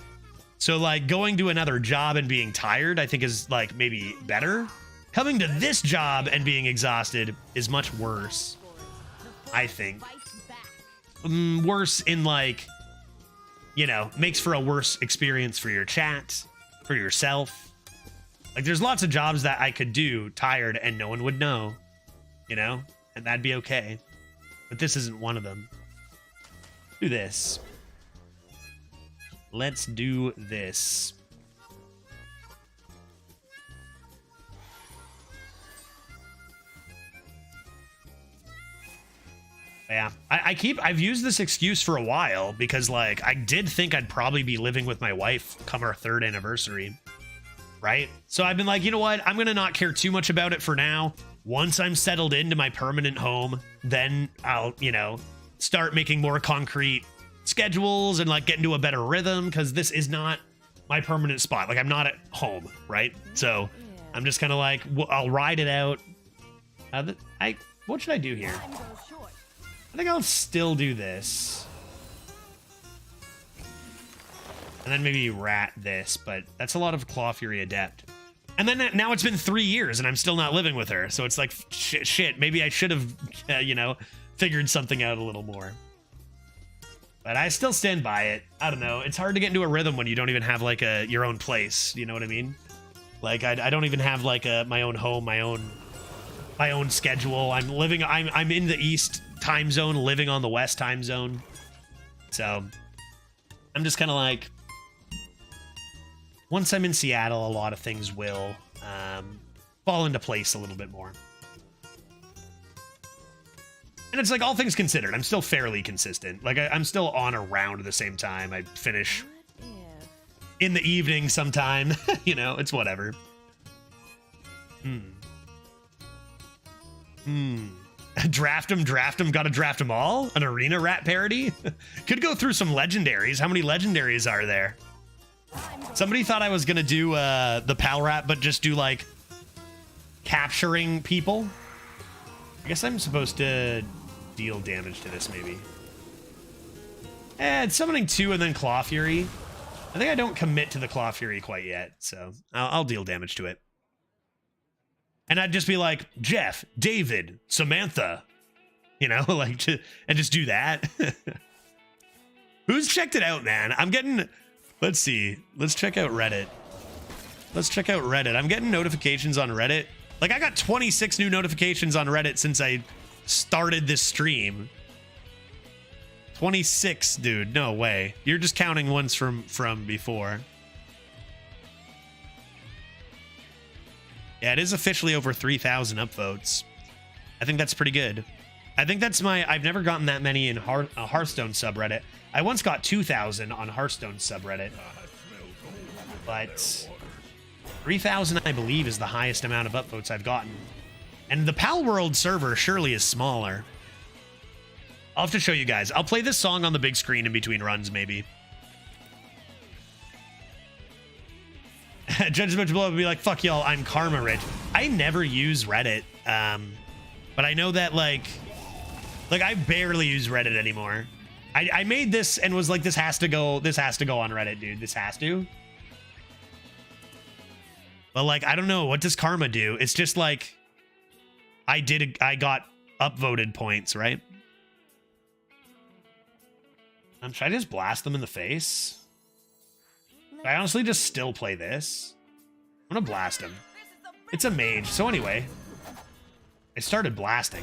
So like going to another job and being tired, I think is like maybe better. Coming to this job and being exhausted is much worse, I think. Worse in like, you know, makes for a worse experience for your chat, for yourself. Like there's lots of jobs that I could do tired and no one would know, you know, and that'd be okay. But this isn't one of them. Do this. Let's do this. Yeah, I've used this excuse for a while because like I did think I'd probably be living with my wife come our 3rd anniversary, right? So I've been like, you know what? I'm gonna not care too much about it for now. Once I'm settled into my permanent home, then I'll, you know, start making more concrete schedules and like get into a better rhythm because this is not my permanent spot. Like I'm not at home, right? So I'm just kind of like, I'll ride it out. What should I do here? I think I'll still do this. And then maybe rat this, but that's a lot of Claw Fury Adept. And then now it's been 3 years and I'm still not living with her. So it's like, shit, maybe I should have, you know, figured something out a little more. But I still stand by it. I don't know. It's hard to get into a rhythm when you don't even have like your own place. You know what I mean? Like I don't even have like my own home, my own schedule. I'm in the East time zone, living on the West time zone. So I'm just kind of like, once I'm in Seattle, a lot of things will fall into place a little bit more. And it's like, all things considered, I'm still fairly consistent. Like I'm still on around at the same time. I finish in the evening sometime. You know, it's whatever. Draft them, gotta draft them all? An arena rat parody? Could go through some legendaries. How many legendaries are there? Somebody thought I was gonna do the PalRap, but just do like capturing people. I guess I'm supposed to deal damage to this maybe. It's summoning 2 and then Claw Fury. I think I don't commit to the Claw Fury quite yet, so I'll deal damage to it. And I'd just be like, Jeff, David, Samantha, you know, like, and just do that. Who's checked it out, man? I'm getting, let's see. Let's check out Reddit. I'm getting notifications on Reddit. Like, I got 26 new notifications on Reddit since I started this stream. 26, dude. No way. You're just counting ones from before. Yeah, it is officially over 3,000 upvotes. I think that's pretty good. I think that's I've never gotten that many in Hearthstone subreddit. I once got 2,000 on Hearthstone subreddit. But 3,000, I believe, is the highest amount of upvotes I've gotten. And the Pal World server surely is smaller. I'll have to show you guys. I'll play this song on the big screen in between runs, maybe. Judgment Below would be like, fuck y'all, I'm karma rich. I never use Reddit. But I know that like I barely use Reddit anymore. I made this and was like, this has to go on Reddit, dude. This has to. But like, I don't know. What does karma do? It's just like, I got upvoted points, right? Should I just blast them in the face? I honestly just still play this. I'm gonna blast him. It's a mage. So anyway, I started blasting.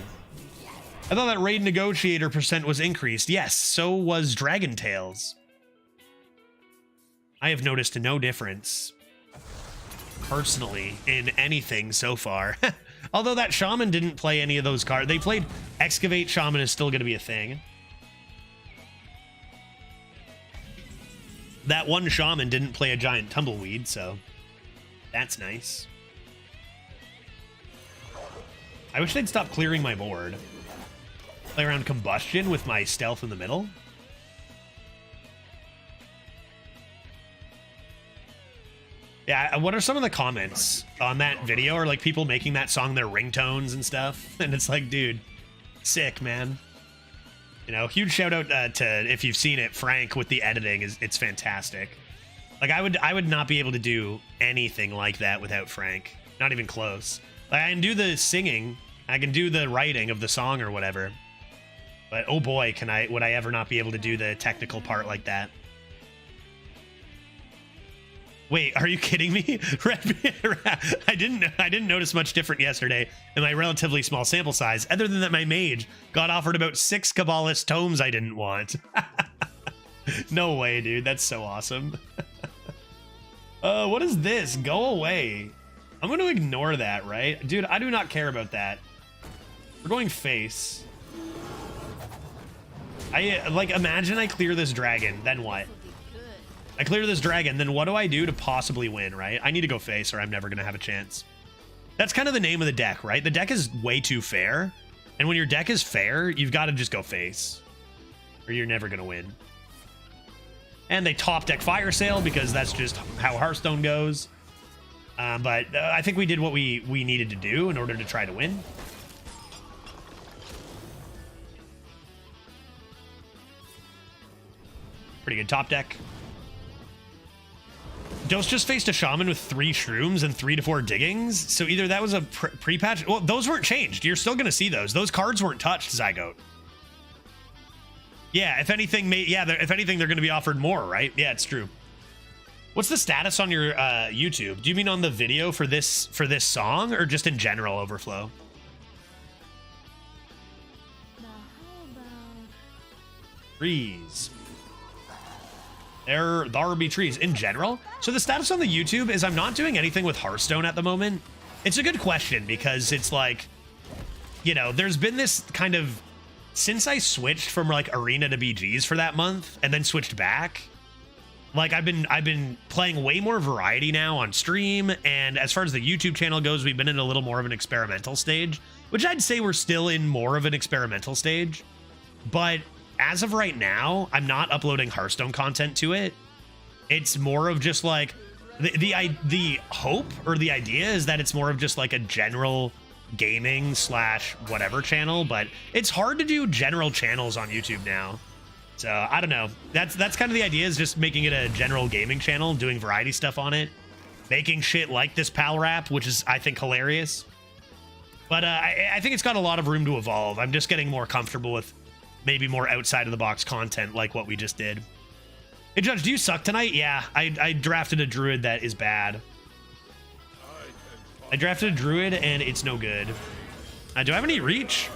I thought that raid negotiator % was increased. Yes, so was Dragon Tales. I have noticed no difference personally in anything so far. Although that Shaman didn't play any of those cards. They played Excavate. Shaman is still going to be a thing. That one Shaman didn't play a giant tumbleweed, so that's nice. I wish they'd stop clearing my board. Play around Combustion with my Stealth in the middle. Yeah, what are some of the comments on that video? Or like people making that song their ringtones and stuff? And it's like, dude, sick, man. You know, huge shout out to, if you've seen it, Frank with the editing. It's fantastic. Like I would not be able to do anything like that without Frank. Not even close. Like I can do the singing, I can do the writing of the song or whatever. But oh boy, would I ever not be able to do the technical part like that? Wait, are you kidding me? I didn't notice much different yesterday in my relatively small sample size, other than that my mage got offered about 6 Kabbalist tomes I didn't want. No way, dude. That's so awesome. What is this? Go away. I'm going to ignore that, right? Dude, I do not care about that. We're going face. Like, imagine I clear this dragon, then what? I clear this dragon, then what do I do to possibly win, right? I need to go face or I'm never going to have a chance. That's kind of the name of the deck, right? The deck is way too fair. And when your deck is fair, you've got to just go face. Or you're never going to win. And they top deck Fire Sale because that's just how Hearthstone goes. But I think we did what we needed to do in order to try to win. Pretty good top deck. Dose just faced a Shaman with 3 Shrooms and 3 to 4 Diggings. So either that was a pre-patch. Well, those weren't changed. You're still going to see those. Those cards weren't touched, Zygote. Yeah, if anything, if anything, they're going to be offered more, right? Yeah, it's true. What's the status on your YouTube? Do you mean on the video for this song or just in general, Overflow? Now how about Trees. There be trees in general. So the status on the YouTube is I'm not doing anything with Hearthstone at the moment. It's a good question because it's like, you know, there's been this kind of, since I switched from like Arena to BGs for that month and then switched back, like I've been playing way more variety now on stream. And as far as the YouTube channel goes, we've been in a little more of an experimental stage, which I'd say we're still in more of an experimental stage. But as of right now, I'm not uploading Hearthstone content to it. It's more of just like the hope or the idea is that it's more of just like a general gaming / whatever channel, but it's hard to do general channels on YouTube now. So I don't know. That's kind of the idea, is just making it a general gaming channel, doing variety stuff on it, making shit like this PalRap, which is, I think, hilarious. But I think it's got a lot of room to evolve. I'm just getting more comfortable with maybe more outside of the box content like what we just did. Hey, Judge, do you suck tonight? Yeah, I drafted a druid that is bad. I drafted a druid and it's no good. Do I have any reach?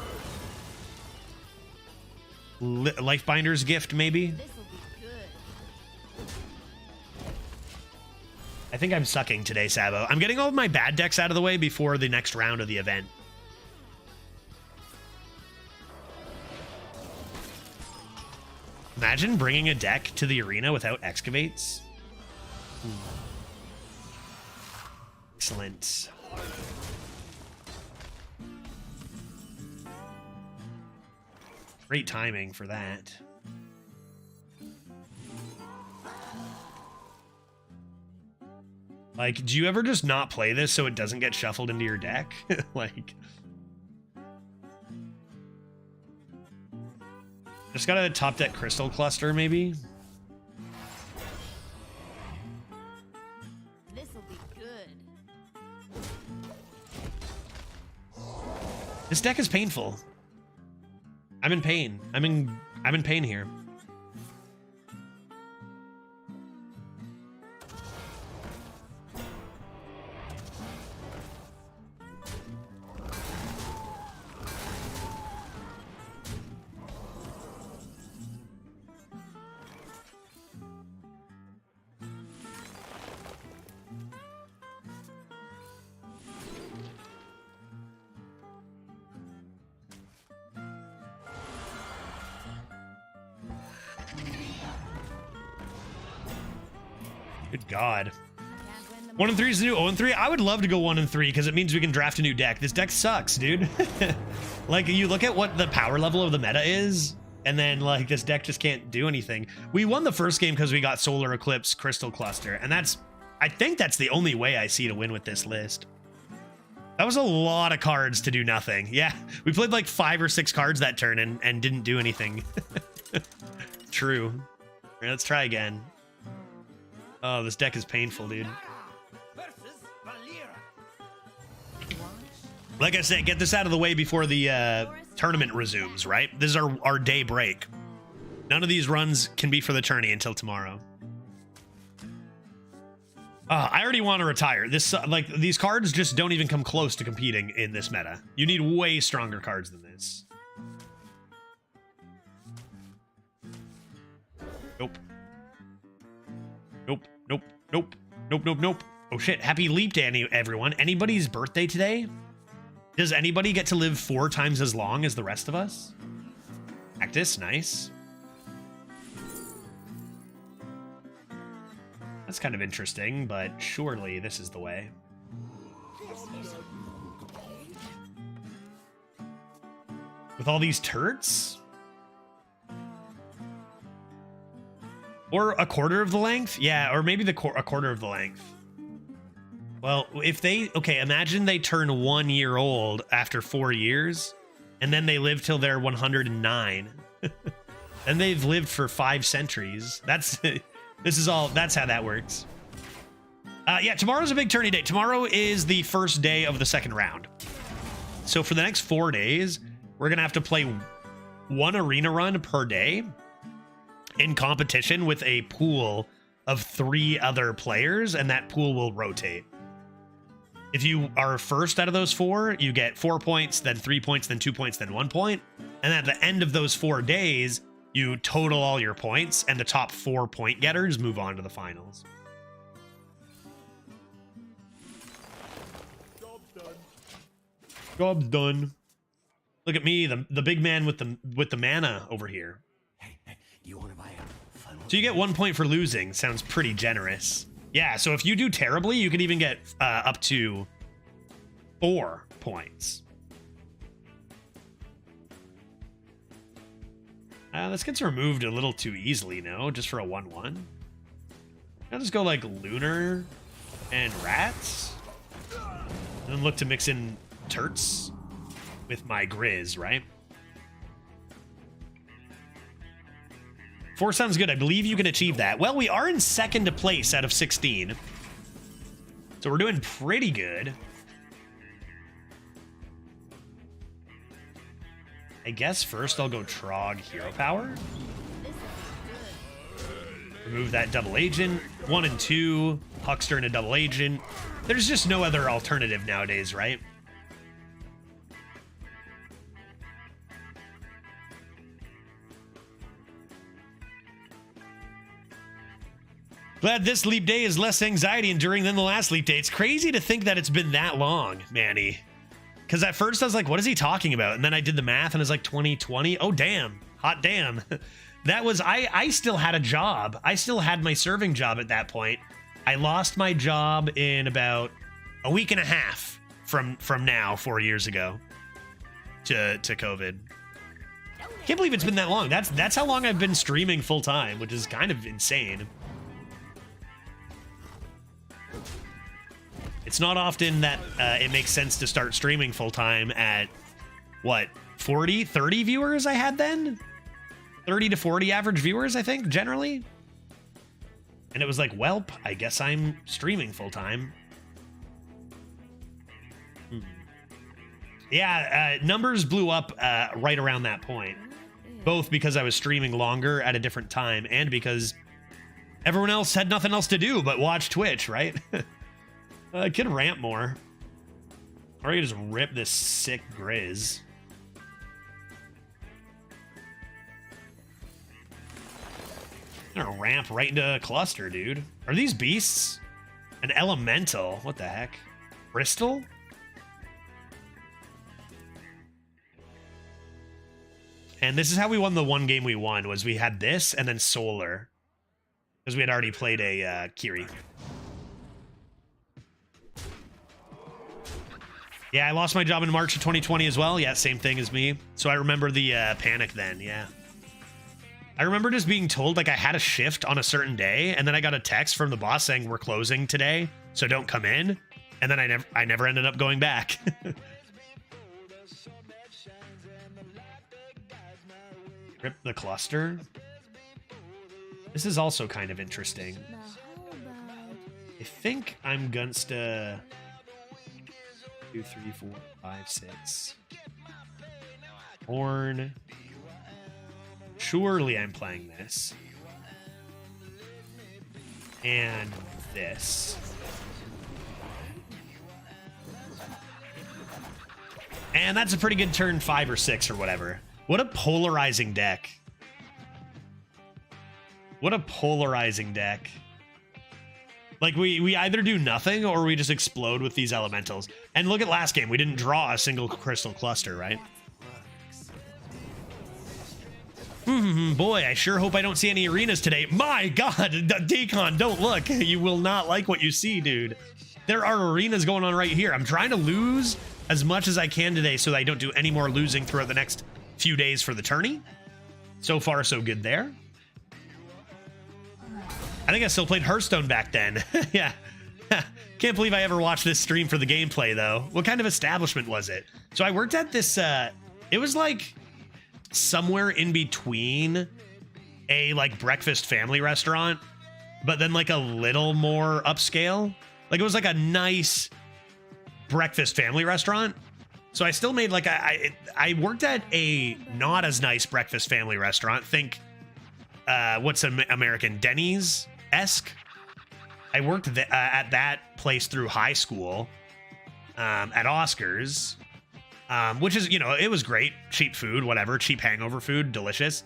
Lifebinder's Gift, maybe? this'll be good? I think I'm sucking today, Sabo. I'm getting all of my bad decks out of the way before the next round of the event. Imagine bringing a deck to the arena without excavates. Excellent. Great timing for that. Like, do you ever just not play this so it doesn't get shuffled into your deck? Like, just got a top deck crystal cluster, maybe? This'll be good. This deck is painful. I'm in pain. I'm in pain here. Good God. Can't win them 1 and 3 is the new 0 and 3. I would love to go 1 and 3 because it means we can draft a new deck. This deck sucks, dude. Like, you look at what the power level of the meta is, and then like this deck just can't do anything. We won the first game because we got Solar Eclipse Crystal Cluster, and I think that's the only way I see to win with this list. That was a lot of cards to do nothing. Yeah, we played like 5 or 6 cards that turn and didn't do anything. True. All right, let's try again. Oh, this deck is painful, dude. Like I said, get this out of the way before the tournament resumes, right? This is our day break. None of these runs can be for the tourney until tomorrow. I already want to retire. This like these cards just don't even come close to competing in this meta. You need way stronger cards than this. Nope. Nope. Nope. Nope. Nope. Nope. Nope. Oh shit! Happy Leap Day, everyone. Anybody's birthday today? Does anybody get to live 4 times as long as the rest of us? Cactus, nice. That's kind of interesting, but surely this is the way. With all these turrets? Or a quarter of the length? Yeah, or maybe a quarter of the length. Well, if they... Okay, imagine they turn 1 year old after 4 years, and then they live till they're 109. And they've lived for 5 centuries. That's... This is all, that's how that works. Yeah, tomorrow's a big tourney day. Tomorrow is the first day of the second round. So for the next 4 days, we're going to have to play 1 arena run per day in competition with a pool of 3 other players, and that pool will rotate. If you are first out of those 4, you get 4 points, then 3 points, then 2 points, then 1 point. And at the end of those 4 days, you total all your points, and the top 4 point getters move on to the finals. Job's done. Job's done. Look at me, the big man with the mana over here. Hey, you want to buy a funnel? So you get 1 point for losing. Sounds pretty generous. Yeah, so if you do terribly, you can even get up to 4 points. This gets removed a little too easily, no? Just for a 1-1. I'll just go like Lunar and Rats. And then look to mix in Turts with my Grizz, right? 4 sounds good. I believe you can achieve that. Well, we are in second place out of 16. So we're doing pretty good. I guess first I'll go Trog Hero Power. Remove that double agent. 1 and 2. Huckster and a double agent. There's just no other alternative nowadays, right? Glad this leap day is less anxiety enduring than the last leap day. It's crazy to think that it's been that long, Manny. Because at first I was like, what is he talking about? And then I did the math and it was like 2020. Oh, damn. Hot damn. That was, I still had a job. I still had my serving job at that point. I lost my job in about a week and a half from now, 4 years ago, to COVID. Can't believe it's been that long. That's how long I've been streaming full time, which is kind of insane. It's not often that it makes sense to start streaming full time at, what, 40, 30 viewers I had then? 30 to 40 average viewers, I think, generally. And it was like, welp, I guess I'm streaming full time. Yeah, numbers blew up right around that point. Both because I was streaming longer at a different time and because everyone else had nothing else to do but watch Twitch, right? I could ramp more. Or I could just rip this sick Grizz. I'm gonna ramp right into a cluster, dude. Are these beasts? An elemental? What the heck? Bristol? And this is how we won the one game we won, was we had this and then solar. because we had already played a Kiri. Yeah, I lost my job in March of 2020 as well. Yeah, same thing as me. So I remember the panic then, yeah. I remember just being told like I had a shift on a certain day, and then I got a text from the boss saying we're closing today, so don't come in. And then I never ended up going back. Rip the cluster. This is also kind of interesting. Now how about I think I'm gonna 2, 3, 4, 5, 6. Horn. Surely I'm playing this. And this. And that's a pretty good turn 5 or 6 or whatever. What a polarizing deck. What a polarizing deck. Like, we either do nothing or we just explode with these elementals. And look at last game. We didn't draw a single crystal cluster, right? Boy, I sure hope I don't see any arenas today. My God, Decon, don't look. You will not like what you see, dude. There are arenas going on right here. I'm trying to lose as much as I can today so that I don't do any more losing throughout the next few days for the tourney. So far, so good there. I think I still played Hearthstone back then. Yeah. Can't believe I ever watched this stream for the gameplay, though. What kind of establishment was it? So I worked at this, it was like somewhere in between a like breakfast family restaurant, but then like a little more upscale. Like it was like a nice breakfast family restaurant. So I still made like I worked at a not as nice breakfast family restaurant. Think what's an American Denny's-esque. I worked at that place through high school at Oscars, which is, you know, it was great. Cheap food, whatever. Cheap hangover food, delicious.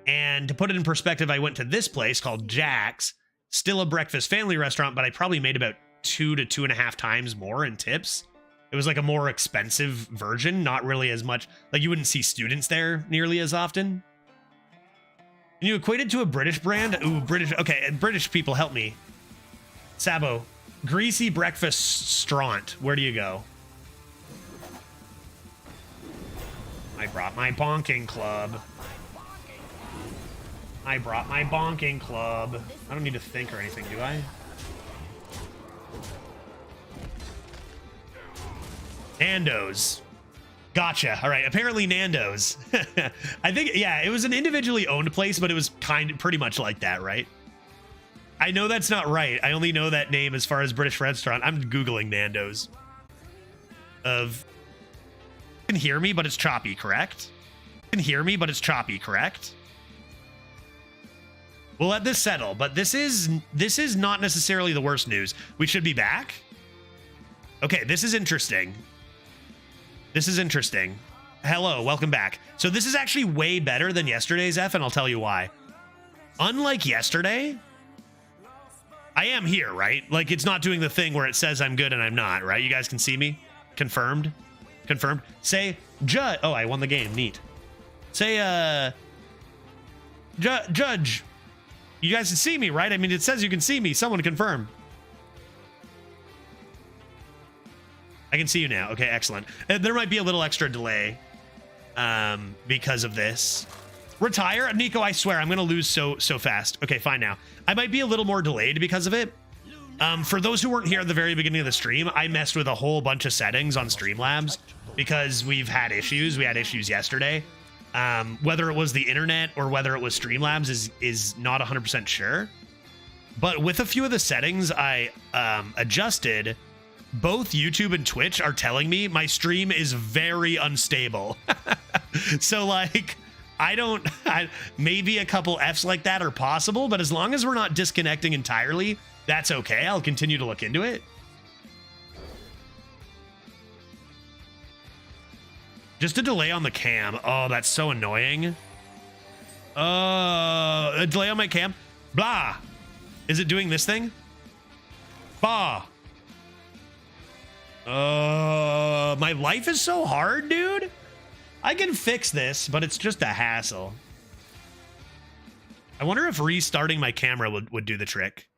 And to put it in perspective, I went to this place called Jack's, still a breakfast family restaurant, but I probably made about 2 to 2.5 times more in tips. It was like a more expensive version, not really as much. Like you wouldn't see students there nearly as often. And you equate it to a British brand? Ooh, British. Okay, British people, help me. Sabo, greasy breakfast straunt. Where do you go? I brought my bonking club. I brought my bonking club. I don't need to think or anything, do I? Nando's. Gotcha. All right. Apparently Nando's. I think, yeah, it was an individually owned place, but it was pretty much like that, right? I know that's not right. I only know that name as far as British restaurant. I'm Googling Nando's. You can hear me, but it's choppy, correct? You can hear me, but it's choppy, correct? We'll let this settle, but this is not necessarily the worst news. We should be back. Okay, this is interesting. This is interesting. Hello, welcome back. So this is actually way better than yesterday's F, and I'll tell you why. Unlike yesterday, I am here, right? Like, it's not doing the thing where it says I'm good and I'm not, right? You guys can see me? Confirmed? Confirmed? Say, oh, I won the game. Neat. Say, Judge. You guys can see me, right? I mean, it says you can see me. Someone confirm. I can see you now. Okay, excellent. There might be a little extra delay because of this. Retire? Nico, I swear, I'm going to lose so fast. Okay, fine now. I might be a little more delayed because of it. For those who weren't here at the very beginning of the stream, I messed with a whole bunch of settings on Streamlabs because we've had issues. We had issues yesterday. Whether it was the internet or whether it was Streamlabs is not 100% sure. But with a few of the settings I adjusted, both YouTube and Twitch are telling me my stream is very unstable. So like, maybe a couple Fs like that are possible, but as long as we're not disconnecting entirely, that's okay. I'll continue to look into it. Just a delay on the cam. Oh, that's so annoying. A delay on my cam. Blah. Is it doing this thing? Bah. My life is so hard, dude. I can fix this, but it's just a hassle. I wonder if restarting my camera would do the trick.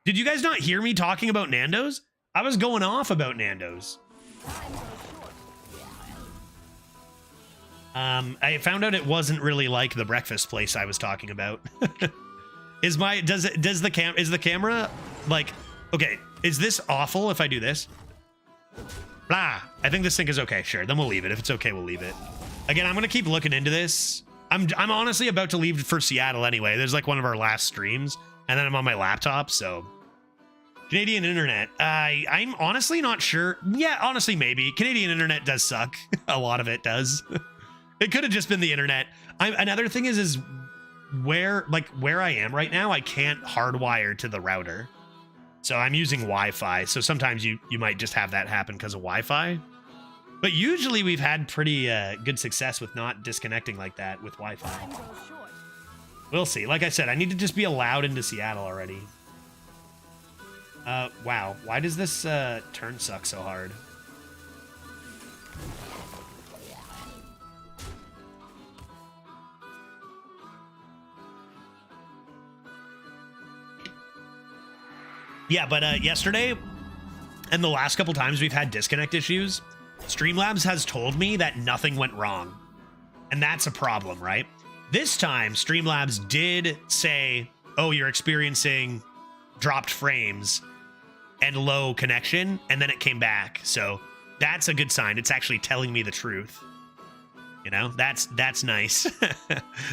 Did you guys not hear me talking about Nando's? I was going off about Nando's. I found out it wasn't really like the breakfast place I was talking about. Is the camera like, okay, is this awful if I do this? Blah. I think this thing is okay. Sure, then we'll leave it. If it's okay, we'll leave it. Again, I'm gonna keep looking into this. I'm honestly about to leave for Seattle anyway. There's like one of our last streams, and then I'm on my laptop, so. Canadian internet. I'm honestly not sure. Yeah, honestly, maybe. Canadian internet does suck. A lot of it does. It could have just been the internet. Another thing is where I am right now, I can't hardwire to the router. So I'm using Wi-Fi. So sometimes you might just have that happen because of Wi-Fi. But usually we've had pretty good success with not disconnecting like that with Wi-Fi. We'll see. Like I said, I need to just be allowed into Seattle already. Wow. Why does this turn suck so hard? Yeah, but yesterday and the last couple times we've had disconnect issues, Streamlabs has told me that nothing went wrong. And that's a problem, right? This time, Streamlabs did say, oh, you're experiencing dropped frames and low connection, and then it came back. So that's a good sign. It's actually telling me the truth. You know, that's nice.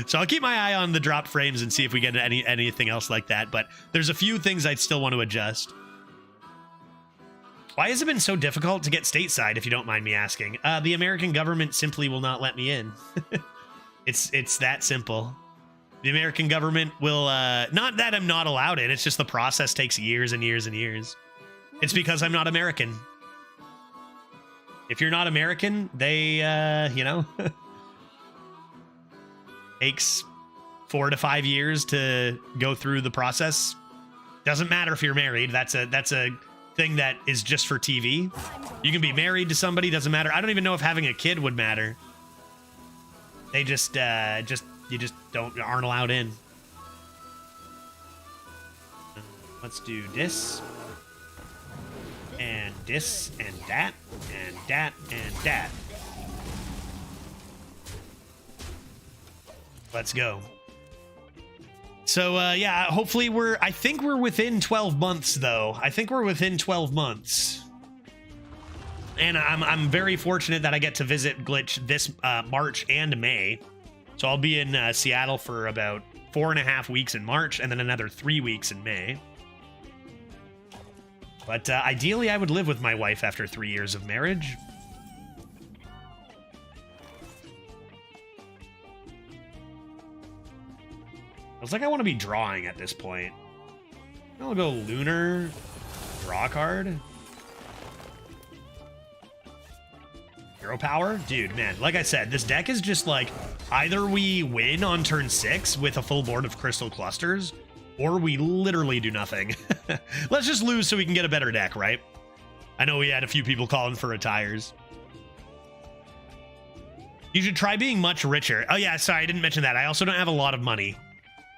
So I'll keep my eye on the dropped frames and see if we get anything else like that. But there's a few things I'd still want to adjust. Why has it been so difficult to get stateside, if you don't mind me asking? The American government simply will not let me in. It's that simple. The American government will, not that I'm not allowed in, it's just the process takes years and years and years. It's because I'm not American. If you're not American, they, you know, takes 4 to 5 years to go through the process. Doesn't matter if you're married. That's a thing that is just for TV. You can be married to somebody, doesn't matter. I don't even know if having a kid would matter. They you just aren't allowed in. Let's do this. And this, and that, and that, and that. Let's go. So, yeah, hopefully I think we're within 12 months, though. I think we're within 12 months. And I'm very fortunate that I get to visit Glitch this March and May. So I'll be in Seattle for about 4.5 weeks in March, and then another 3 weeks in May. But ideally, I would live with my wife after 3 years of marriage. It's like I want to be drawing at this point. I'll go Lunar, draw card. Hero power? Dude, man, like I said, this deck is just like, either we win on turn 6 with a full board of crystal clusters, or we literally do nothing. Let's just lose so we can get a better deck, right? I know we had a few people calling for retires. You should try being much richer. Oh yeah, sorry, I didn't mention that. I also don't have a lot of money.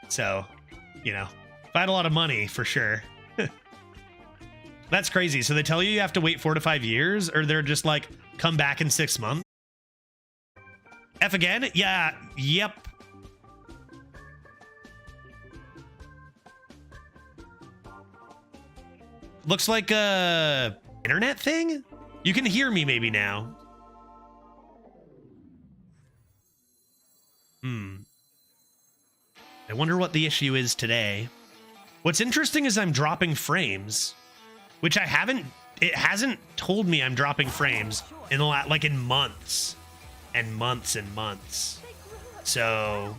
So, you know, if I had a lot of money, for sure. That's crazy. So they tell you have to wait 4 to 5 years, or they're just like, come back in 6 months? F again? Yeah, yep. Looks like a internet thing? You can hear me maybe now. I wonder what the issue is today. What's interesting is I'm dropping frames, which I haven't, it hasn't told me I'm dropping frames in the like in months and months and months. So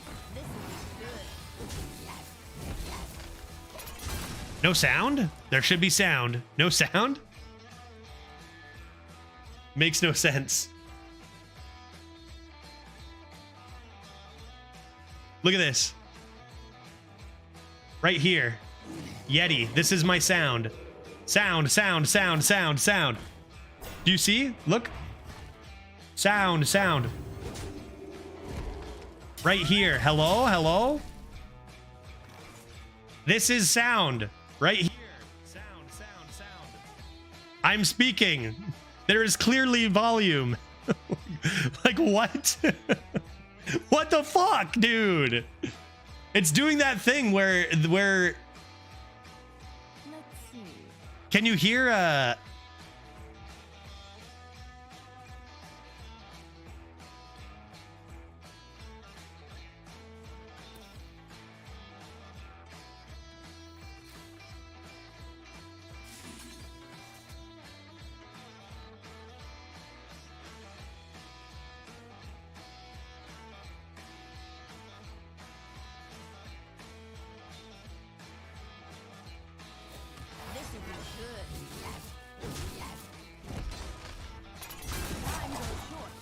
no sound? There should be sound. No sound? Makes no sense. Look at this. Right here. Yeti, this is my sound. Sound, sound, sound, sound, sound. Do you see? Look. Sound, sound. Right here. Hello? Hello? This is sound. Right here. Sound, sound, sound. I'm speaking. There is clearly volume. Like, what? What the fuck, dude? It's doing that thing where Let's see. can you hear This will be good. Time goes short.